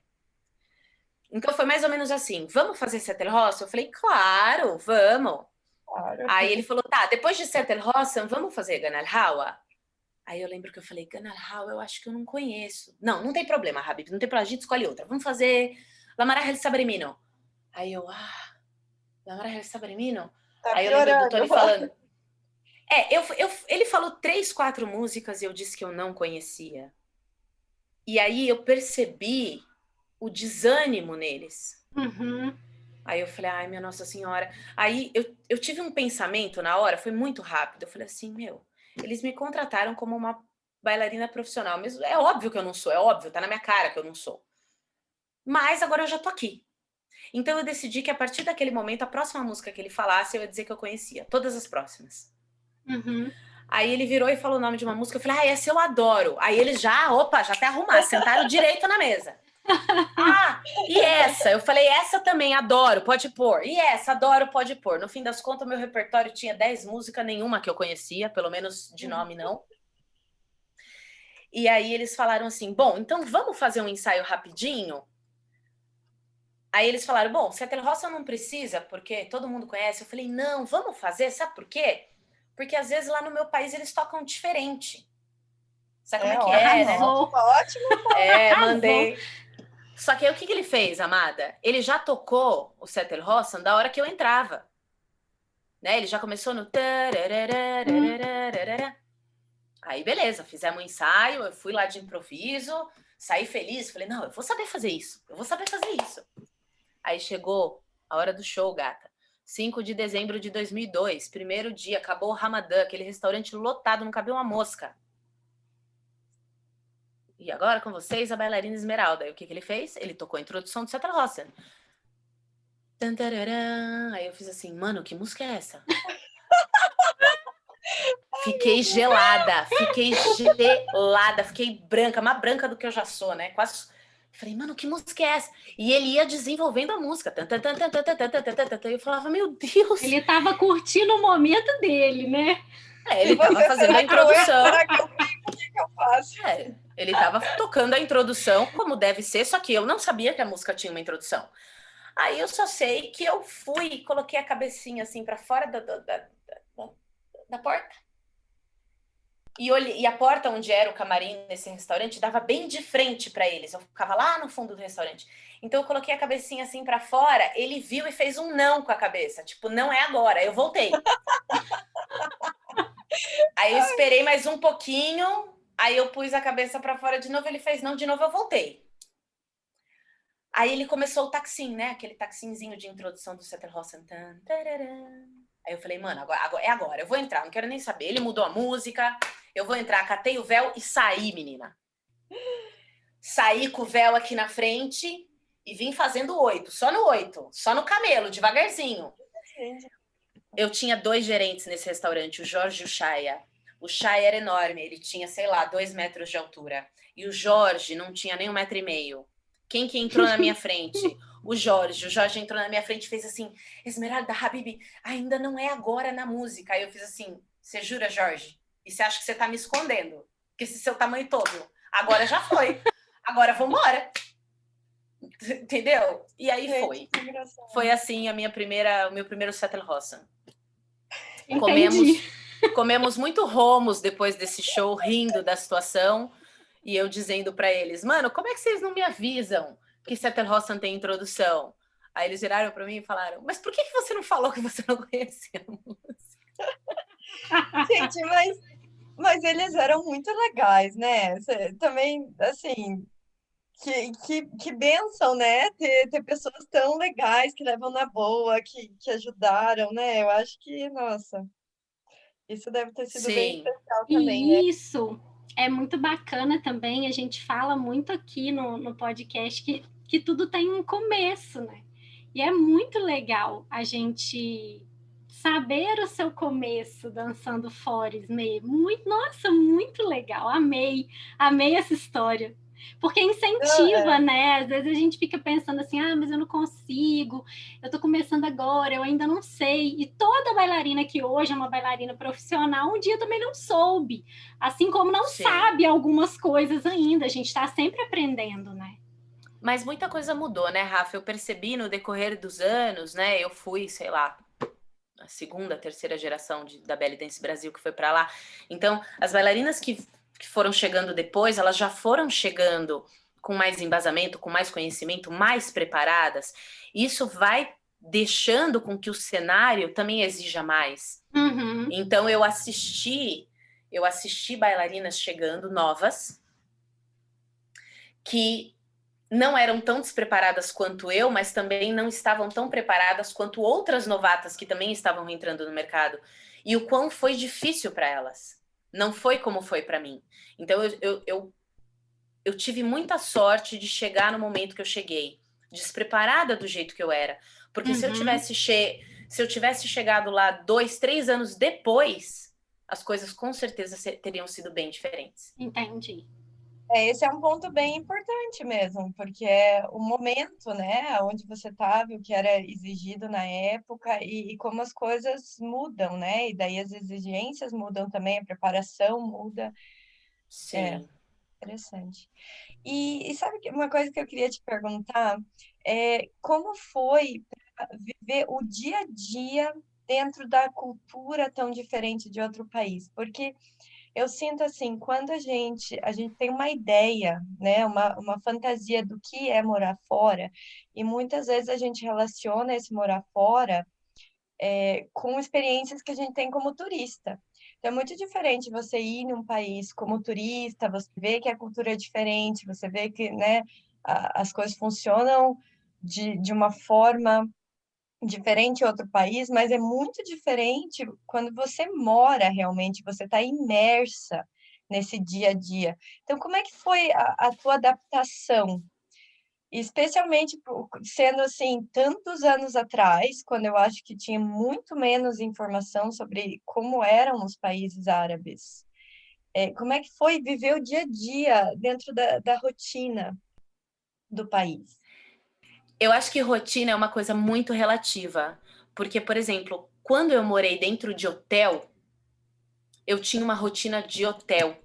Então foi mais ou menos assim, vamos fazer Zettelhossen? Eu falei, claro, vamos. Claro. Aí ele falou, tá, depois de Zettelhossen, vamos fazer Ganalhaua? Aí eu lembro que eu falei, Ganalhaua, eu acho que eu não conheço. Não tem problema, Habib, não tem problema, a gente escolhe outra. Vamos fazer La Marahel Sabremino. Aí eu, La Marahel Sabremino? Tá aí eu lembro do Tony falando... ele falou 3, 4 músicas e eu disse que eu não conhecia. E aí eu percebi o desânimo neles. Aí eu falei, ai, minha Nossa Senhora. Aí eu tive um pensamento na hora, foi muito rápido. Eu falei assim, eles me contrataram como uma bailarina profissional. Mas é óbvio que eu não sou, é óbvio, tá na minha cara que eu não sou. Mas agora eu já tô aqui. Então eu decidi que a partir daquele momento, a próxima música que ele falasse, eu ia dizer que eu conhecia. Todas as próximas. Aí ele virou e falou o nome de uma música. Eu falei, essa eu adoro. Aí eles já até arrumaram, sentaram direito na mesa. E essa? Eu falei, essa também, adoro, pode pôr. E essa, adoro, pode pôr. No fim das contas, meu repertório tinha 10 músicas, nenhuma que eu conhecia, pelo menos de nome não. E aí eles falaram assim, bom, então vamos fazer um ensaio rapidinho? Aí eles falaram, bom, Setel Roça não precisa, porque todo mundo conhece. Eu falei, não, vamos fazer, sabe por quê? Porque às vezes lá no meu país eles tocam diferente. Sabe como é que é, né? Ótimo. Mandei. Só que aí o que ele fez, amada? Ele já tocou o Setel Roça da hora que eu entrava. Né? Ele já começou no... Aí, beleza, fizemos um ensaio, eu fui lá de improviso, saí feliz, falei, não, eu vou saber fazer isso, Aí chegou a hora do show, gata. 5 de dezembro de 2002, primeiro dia, acabou o Ramadã, aquele restaurante lotado, não cabia uma mosca. E agora com vocês, a bailarina Esmeralda. E o que ele fez? Ele tocou a introdução do Setel Roça. Aí eu fiz assim, mano, que música é essa? Fiquei gelada, fiquei branca, mais branca do que eu já sou, né? Quase. Falei, mano, que música é essa? E ele ia desenvolvendo a música. E eu falava, meu Deus. Ele tava curtindo o momento dele, né? Ele tava fazendo a introdução. Será que eu fico? O que eu faço? Ele tava tocando a introdução como deve ser, só que eu não sabia que a música tinha uma introdução. Aí eu só sei que eu fui, coloquei a cabecinha assim pra fora da porta. E a porta onde era o camarim nesse restaurante dava bem de frente para eles. Eu ficava lá no fundo do restaurante. Então eu coloquei a cabecinha assim para fora, ele viu e fez um não com a cabeça. Tipo, não é agora. Eu voltei. Aí eu esperei mais um pouquinho, aí eu pus a cabeça para fora de novo, ele fez não, de novo eu voltei. Aí ele começou o taxim, né? Aquele taxinzinho de introdução do Setel Roça. Aí eu falei, mano, agora, eu vou entrar, não quero nem saber. Ele mudou a música, eu vou entrar, catei o véu e saí, menina. Saí com o véu aqui na frente e vim fazendo 8, só no 8, só no camelo, devagarzinho. Eu tinha 2 gerentes nesse restaurante, o Jorge e o Chaya. O Chaya era enorme, ele tinha, sei lá, 2 metros de altura. E o Jorge não tinha nem 1,5 metro. Quem que entrou na minha frente? O Jorge entrou na minha frente e fez assim, Esmeralda, Habibi, ainda não é agora na música. Aí eu fiz assim, você jura, Jorge? E você acha que você tá me escondendo? Que esse seu tamanho todo. Agora já foi. Agora vambora. Entendeu? E aí foi. Foi assim o meu primeiro Setel Roça. Comemos muito romos depois desse show, rindo da situação. E eu dizendo pra eles, mano, como é que vocês não me avisam que Setel Roça não tem introdução? Aí eles viraram pra mim e falaram, mas por que você não falou que você não conhecia a música? Gente, mas eles eram muito legais, né? Também, assim, que bênção, né? Ter pessoas tão legais que levam na boa, que ajudaram, né? Eu acho que, nossa, isso deve ter sido bem especial também, né? E isso é muito bacana também, a gente fala muito aqui no podcast que tudo tem um começo, né? E é muito legal a gente saber o seu começo dançando Forex, né? Nossa, muito legal, amei essa história. Porque incentiva, né? Às vezes a gente fica pensando assim, mas eu não consigo, eu tô começando agora, eu ainda não sei. E toda bailarina que hoje é uma bailarina profissional, um dia também não soube. Assim como não sabe algumas coisas ainda. A gente está sempre aprendendo, né? Mas muita coisa mudou, né, Rafa? Eu percebi no decorrer dos anos, né? Eu fui, sei lá, a segunda, terceira geração da Belly Dance Brasil que foi para lá. Então, as bailarinas que foram chegando depois, elas já foram chegando com mais embasamento, com mais conhecimento, mais preparadas. Isso vai deixando com que o cenário também exija mais. Uhum. Então, eu assisti bailarinas chegando novas, que não eram tão despreparadas quanto eu, mas também não estavam tão preparadas quanto outras novatas que também estavam entrando no mercado. E o quão foi difícil para elas. Não foi como foi para mim. Então, eu tive muita sorte de chegar no momento que eu cheguei, despreparada do jeito que eu era. Porque se eu tivesse chegado lá 2, 3 anos depois, as coisas com certeza teriam sido bem diferentes. Entendi. Esse é um ponto bem importante mesmo, porque é o momento, né, onde você estava, o que era exigido na época e como as coisas mudam, né? E daí as exigências mudam também, a preparação muda. Sim. Interessante. E sabe que uma coisa que eu queria te perguntar é como foi pra viver o dia a dia dentro da cultura tão diferente de outro país? Porque eu sinto assim, quando a gente tem uma ideia, né, uma fantasia do que é morar fora, e muitas vezes a gente relaciona esse morar fora com experiências que a gente tem como turista. Então, é muito diferente você ir num país como turista, você vê que a cultura é diferente, você vê que, né, as coisas funcionam de uma forma diferente em outro país, mas é muito diferente quando você mora realmente, você está imersa nesse dia a dia. Então, como é que foi a tua adaptação? Especialmente sendo assim, tantos anos atrás, quando eu acho que tinha muito menos informação sobre como eram os países árabes. Como é que foi viver o dia a dia dentro da rotina do país? Eu acho que rotina é uma coisa muito relativa, porque, por exemplo, quando eu morei dentro de hotel, eu tinha uma rotina de hotel.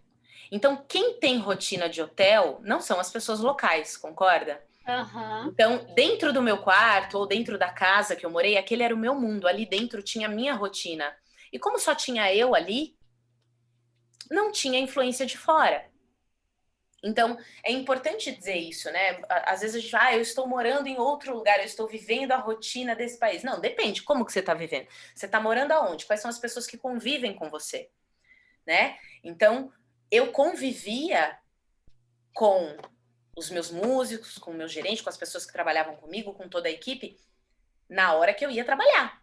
Então, quem tem rotina de hotel não são as pessoas locais, concorda? Aham. Então, dentro do meu quarto ou dentro da casa que eu morei, aquele era o meu mundo. Ali dentro tinha a minha rotina. E como só tinha eu ali, não tinha influência de fora. Então, é importante dizer isso, né? Às vezes a gente fala, eu estou morando em outro lugar, eu estou vivendo a rotina desse país. Não, depende, como que você está vivendo? Você está morando aonde? Quais são as pessoas que convivem com você, né? Então, eu convivia com os meus músicos, com o meu gerente, com as pessoas que trabalhavam comigo, com toda a equipe, na hora que eu ia trabalhar.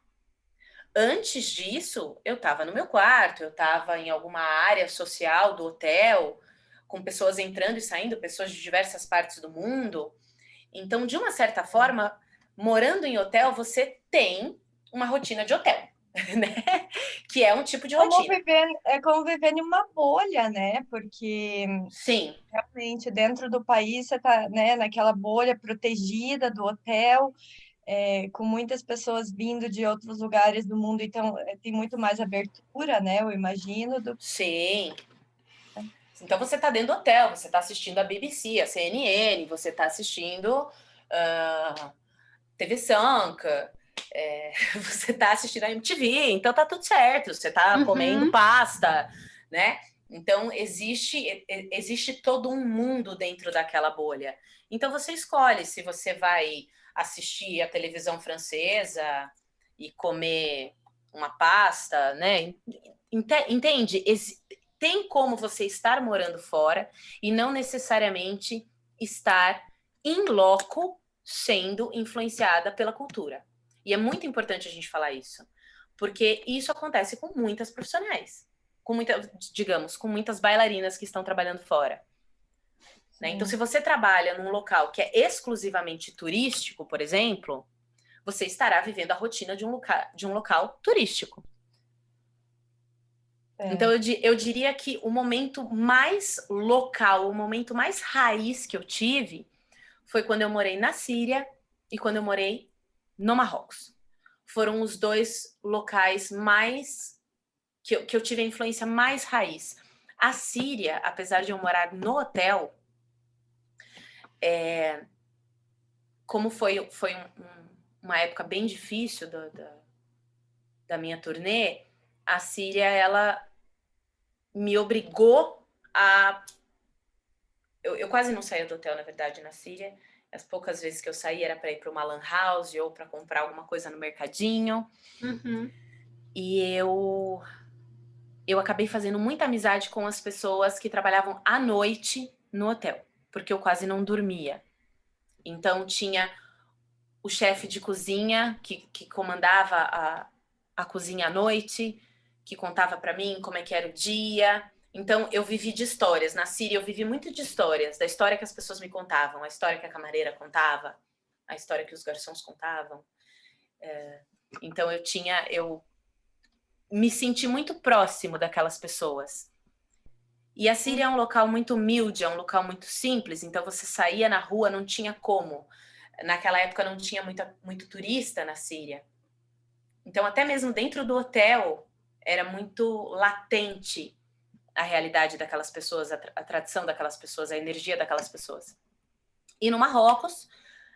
Antes disso, eu estava no meu quarto, eu estava em alguma área social do hotel, com pessoas entrando e saindo, pessoas de diversas partes do mundo. Então, de uma certa forma, morando em hotel, você tem uma rotina de hotel, né? Que é um tipo de rotina. Como viver em uma bolha, né? Porque Sim, realmente dentro do país você está, né, naquela bolha protegida do hotel, com muitas pessoas vindo de outros lugares do mundo, então tem muito mais abertura, né? Eu imagino, do sim. Então você está dentro do hotel, você está assistindo a BBC, a CNN, você está assistindo TV Sanka, você está assistindo a MTV, então tá tudo certo, você está comendo pasta, né? Então existe todo um mundo dentro daquela bolha. Então você escolhe se você vai assistir a televisão francesa e comer uma pasta, né? Entende? Tem como você estar morando fora e não necessariamente estar in loco sendo influenciada pela cultura. E é muito importante a gente falar isso, porque isso acontece com muitas profissionais, digamos, com muitas bailarinas que estão trabalhando fora. Né? Então, se você trabalha num local que é exclusivamente turístico, por exemplo, você estará vivendo a rotina de um local turístico. Então, eu diria que o momento mais local, o momento mais raiz que eu tive foi quando eu morei na Síria e quando eu morei no Marrocos. Foram os dois locais mais que eu tive a influência mais raiz. A Síria, apesar de eu morar no hotel, como foi uma época bem difícil da minha turnê, a Síria, ela me obrigou a... Eu quase não saía do hotel, na verdade, na Síria. As poucas vezes que eu saía era para ir para uma lan house ou para comprar alguma coisa no mercadinho. E eu acabei fazendo muita amizade com as pessoas que trabalhavam à noite no hotel, porque eu quase não dormia. Então tinha o chefe de cozinha que comandava a cozinha à noite, que contava para mim como é que era o dia. Então eu vivi de histórias. Na Síria eu vivi muito de histórias, da história que as pessoas me contavam, a história que a camareira contava, a história que os garçons contavam. Então me senti muito próximo daquelas pessoas. E a Síria é um local muito humilde, é um local muito simples, então você saía na rua, não tinha como. Naquela época não tinha muito turista na Síria. Então, até mesmo dentro do hotel, era muito latente a realidade daquelas pessoas, a tradição daquelas pessoas, a energia daquelas pessoas. E no Marrocos,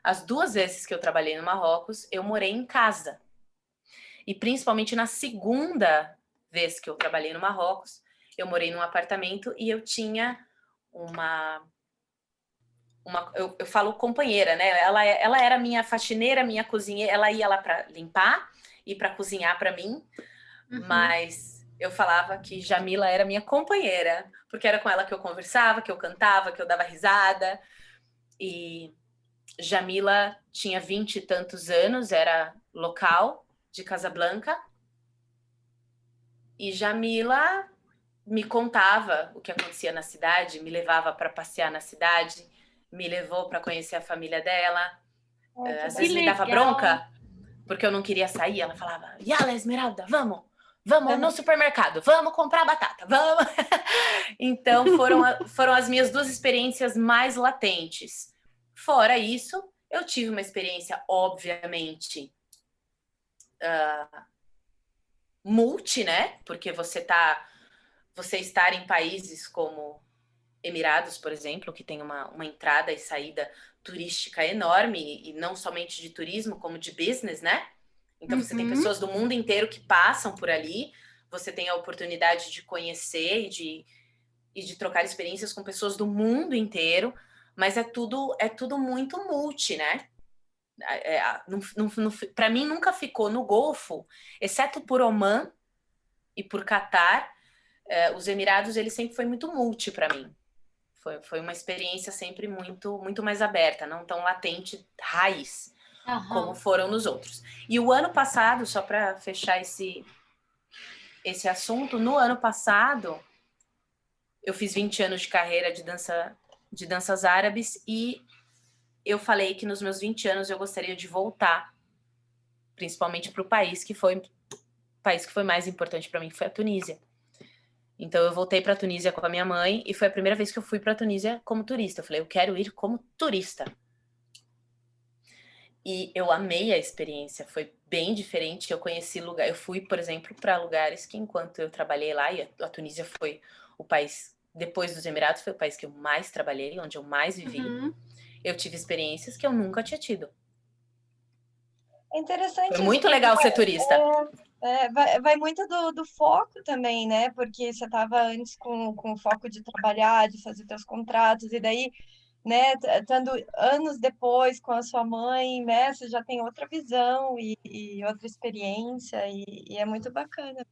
as 2 vezes que eu trabalhei no Marrocos, eu morei em casa. E principalmente na segunda vez que eu trabalhei no Marrocos, eu morei num apartamento e eu tinha eu falo companheira, né? Ela era minha faxineira, minha cozinheira, ela ia lá para limpar e para cozinhar para mim, mas eu falava que Jamila era minha companheira, porque era com ela que eu conversava, que eu cantava, que eu dava risada. E Jamila tinha 20 e tantos anos, era local de Casablanca. E Jamila me contava o que acontecia na cidade, me levava para passear na cidade, me levou para conhecer a família dela. Às vezes me dava bronca, porque eu não queria sair. Ela falava, Yala, Esmeralda, vamos no supermercado, vamos comprar batata, vamos. Então foram as minhas 2 experiências mais latentes. Fora isso, eu tive uma experiência, obviamente, multi, né? Porque você estar em países como Emirados, por exemplo, que tem uma entrada e saída turística enorme, e não somente de turismo, como de business, né? Então você tem pessoas do mundo inteiro que passam por ali, você tem a oportunidade de conhecer e de trocar experiências com pessoas do mundo inteiro, mas é tudo muito multi, né? Para mim nunca ficou no Golfo, exceto por Omã e por Catar, os Emirados, ele sempre foi muito multi para mim. Foi uma experiência sempre muito, muito mais aberta, não tão latente, raiz, como foram nos outros. E o ano passado, só para fechar esse assunto, no ano passado, eu fiz 20 anos de carreira de danças árabes e eu falei que nos meus 20 anos eu gostaria de voltar, principalmente para o país que foi mais importante para mim, que foi a Tunísia. Então eu voltei para a Tunísia com a minha mãe e foi a primeira vez que eu fui para a Tunísia como turista. Eu falei, eu quero ir como turista. E eu amei a experiência, foi bem diferente. Eu conheci lugares, eu fui, por exemplo, para lugares que enquanto eu trabalhei lá, e a Tunísia foi o país, depois dos Emirados, foi o país que eu mais trabalhei, onde eu mais vivi. Eu tive experiências que eu nunca tinha tido. É interessante. Foi muito legal ser turista. Vai muito do foco também, né? Porque você estava antes com o foco de trabalhar, de fazer seus contratos, e daí, né, estando anos depois com a sua mãe, né, você já tem outra visão e outra experiência, e é muito bacana.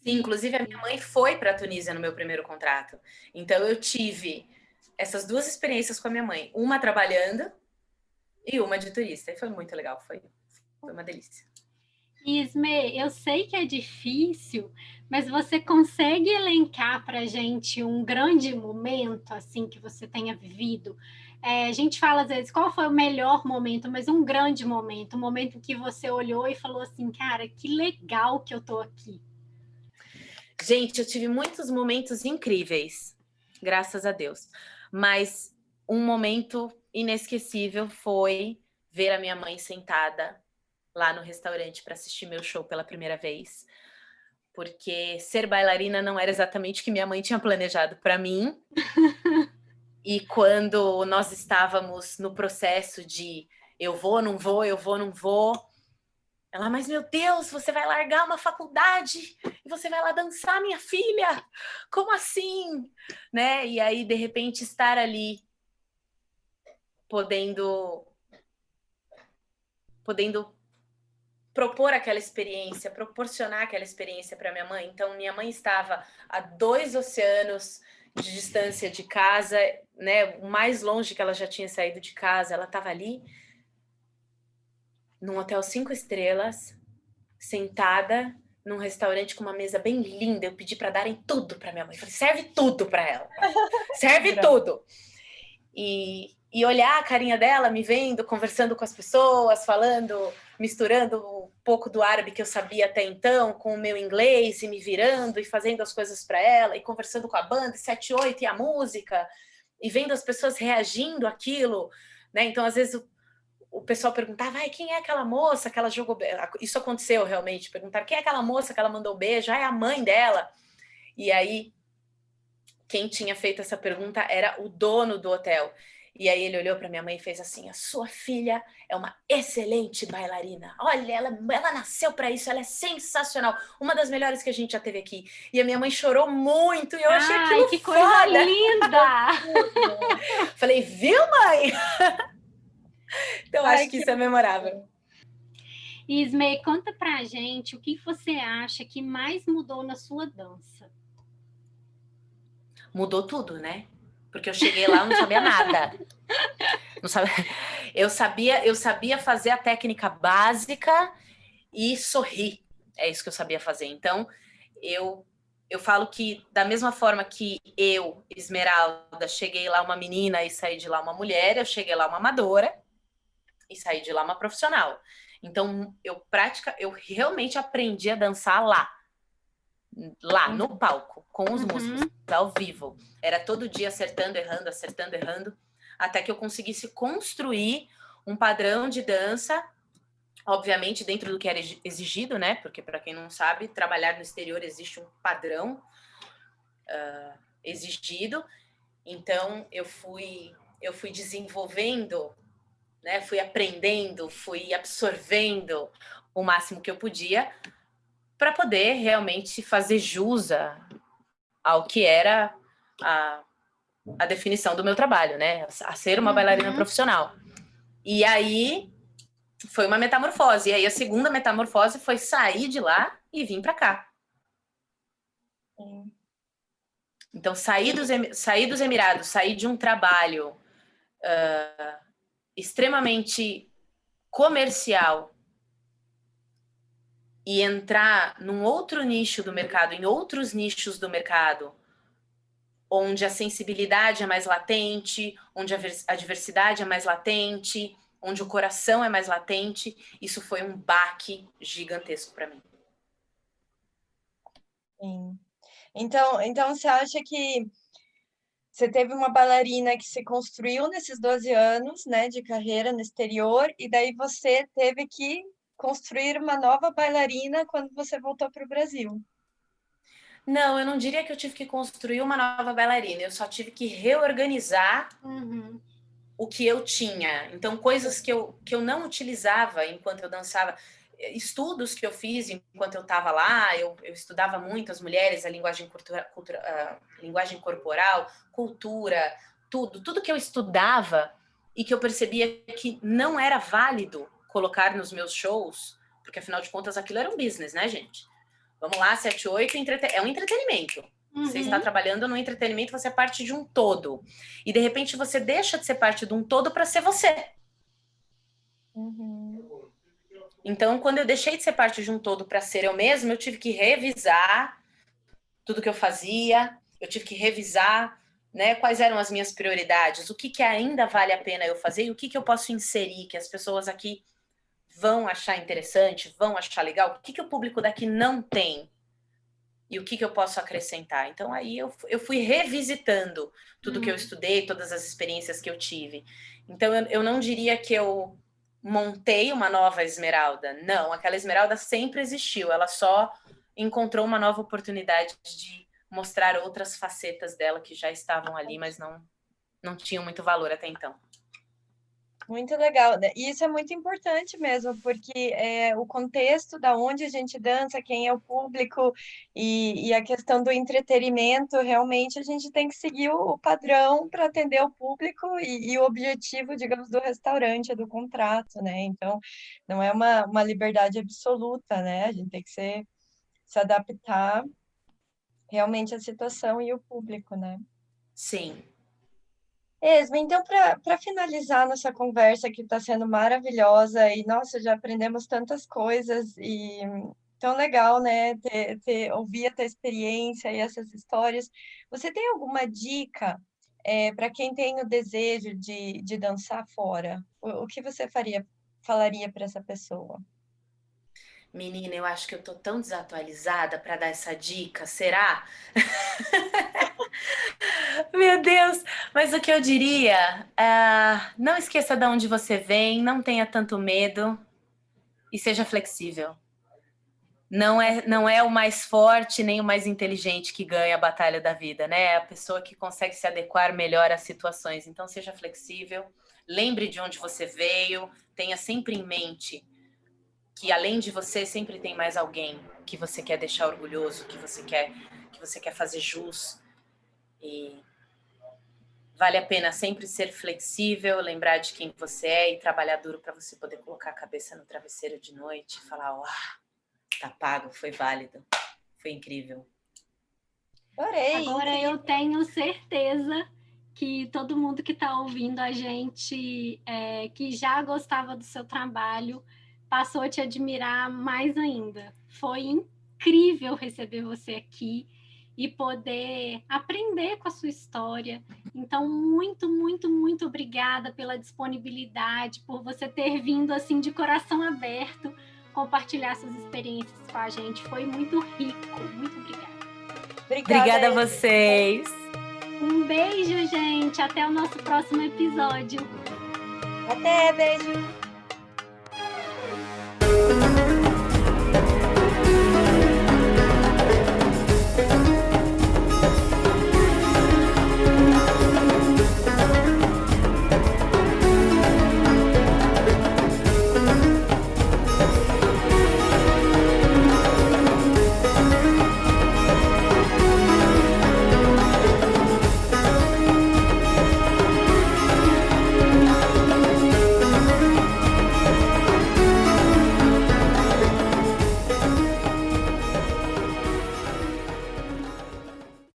Sim, inclusive a minha mãe foi para a Tunísia no meu primeiro contrato. Então eu tive essas 2 experiências com a minha mãe, uma trabalhando e uma de turista. E foi muito legal, foi uma delícia. Isme, eu sei que é difícil, mas você consegue elencar para a gente um grande momento assim que você tenha vivido? A gente fala às vezes qual foi o melhor momento, mas um grande momento, um momento que você olhou e falou assim, cara, que legal que eu tô aqui. Gente, eu tive muitos momentos incríveis, graças a Deus. Mas um momento inesquecível foi ver a minha mãe sentada lá no restaurante para assistir meu show pela primeira vez. Porque ser bailarina não era exatamente o que minha mãe tinha planejado para mim. E quando nós estávamos no processo de eu vou, não vou, eu vou, não vou, ela, mas meu Deus, você vai largar uma faculdade e você vai lá dançar, minha filha? Como assim? Né? E aí, de repente, estar ali podendo propor aquela experiência, proporcionar aquela experiência para minha mãe. Então, minha mãe estava a 2 oceanos de distância de casa, né? O mais longe que ela já tinha saído de casa, ela estava ali num hotel 5 estrelas, sentada num restaurante com uma mesa bem linda. Eu pedi para darem tudo para minha mãe. Falei, serve tudo para ela. Serve tudo. E olhar a carinha dela, me vendo, conversando com as pessoas, falando misturando um pouco do árabe que eu sabia até então com o meu inglês e me virando e fazendo as coisas para ela e conversando com a banda, 7/8 e a música e vendo as pessoas reagindo àquilo, né? Então, às vezes, o pessoal perguntava, quem é aquela moça que ela jogou... Isso aconteceu realmente, perguntaram, quem é aquela moça que ela mandou beijo? É a mãe dela. E aí, quem tinha feito essa pergunta era o dono do hotel. E aí ele olhou para minha mãe e fez assim, a sua filha é uma excelente bailarina. Olha, ela nasceu para isso, ela é sensacional. Uma das melhores que a gente já teve aqui. E a minha mãe chorou muito e eu achei aquilo que foda. Coisa linda! Falei, viu, mãe? Então, acho que isso é memorável. Ismay, conta pra gente o que você acha que mais mudou na sua dança. Mudou tudo, né? Porque eu cheguei lá e não sabia nada. Não sabia. Eu sabia fazer a técnica básica e sorrir. É isso que eu sabia fazer. Então, eu falo que da mesma forma que eu, Esmeralda, cheguei lá uma menina e saí de lá uma mulher, eu cheguei lá uma amadora e saí de lá uma profissional. Então, eu realmente aprendi a dançar lá no palco, com os músicos, ao vivo. Era todo dia acertando, errando, até que eu conseguisse construir um padrão de dança, obviamente dentro do que era exigido, né? Porque, para quem não sabe, trabalhar no exterior existe um padrão exigido. Então, eu fui desenvolvendo, né? Fui aprendendo, fui absorvendo o máximo que eu podia para poder realmente fazer jus ao que era a definição do meu trabalho, né? A ser uma bailarina profissional. E aí foi uma metamorfose. E aí a segunda metamorfose foi sair de lá e vir para cá. Então, sair dos Emirados, sair de um trabalho extremamente comercial e entrar num outro nicho do mercado, em outros nichos do mercado, onde a sensibilidade é mais latente, onde a diversidade é mais latente, onde o coração é mais latente, isso foi um baque gigantesco para mim. Sim. Então, você acha que você teve uma bailarina que se construiu nesses 12 anos, né, de carreira no exterior, e daí você teve que construir uma nova bailarina quando você voltou para o Brasil? Não, eu não diria que eu tive que construir uma nova bailarina, eu só tive que reorganizar o que eu tinha. Então, coisas que eu não utilizava enquanto eu dançava, estudos que eu fiz enquanto eu estava lá, eu estudava muito as mulheres, a linguagem linguagem corporal, cultura, tudo que eu estudava e que eu percebia que não era válido colocar nos meus shows, porque afinal de contas aquilo era um business, né, gente? Vamos lá, 7/8, é um entretenimento. Você está trabalhando no entretenimento, você é parte de um todo. E, de repente, você deixa de ser parte de um todo para ser você. Então, quando eu deixei de ser parte de um todo para ser eu mesma, eu tive que revisar tudo que eu fazia, eu tive que revisar, né, quais eram as minhas prioridades, o que ainda vale a pena eu fazer e o que eu posso inserir, que as pessoas aqui vão achar interessante, vão achar legal, o que o público daqui não tem. E o que eu posso acrescentar? Então, aí eu fui revisitando tudo que eu estudei, todas as experiências que eu tive. Então, eu não diria que eu montei uma nova Esmeralda. Não, aquela Esmeralda sempre existiu. Ela só encontrou uma nova oportunidade de mostrar outras facetas dela que já estavam ali, mas não tinham muito valor até então. Muito legal, né? E isso é muito importante mesmo, porque o contexto da onde a gente dança, quem é o público e a questão do entretenimento, realmente a gente tem que seguir o padrão para atender o público e o objetivo, digamos, do restaurante, do contrato, né? Então, não é uma liberdade absoluta, né? A gente tem que se adaptar realmente à situação e o público, né? Sim. Esma, então, para finalizar nossa conversa, que está sendo maravilhosa, e nossa, já aprendemos tantas coisas, e tão legal, né, ouvir a tua experiência e essas histórias. Você tem alguma dica para quem tem o desejo de dançar fora? O que você faria falaria para essa pessoa? Menina, eu acho que eu tô tão desatualizada para dar essa dica, será? Meu Deus! Mas o que eu diria, não esqueça de onde você vem, não tenha tanto medo e seja flexível. Não é o mais forte nem o mais inteligente que ganha a batalha da vida, né? É a pessoa que consegue se adequar melhor às situações. Então, seja flexível, lembre de onde você veio, tenha sempre em mente que além de você sempre tem mais alguém que você quer deixar orgulhoso, que você quer fazer jus. E vale a pena sempre ser flexível, lembrar de quem você é e trabalhar duro para você poder colocar a cabeça no travesseiro de noite e falar, tá pago, foi válido, foi incrível. Adorei! Agora incrível. eu tenho certeza que todo mundo que está ouvindo a gente, que já gostava do seu trabalho, passou a te admirar mais ainda. Foi incrível receber você aqui e poder aprender com a sua história. Então, muito, muito, muito obrigada pela disponibilidade, por você ter vindo assim de coração aberto, compartilhar suas experiências com a gente. Foi muito rico. Muito obrigada. Obrigada a vocês. Um beijo, gente. Até o nosso próximo episódio. Até, beijo.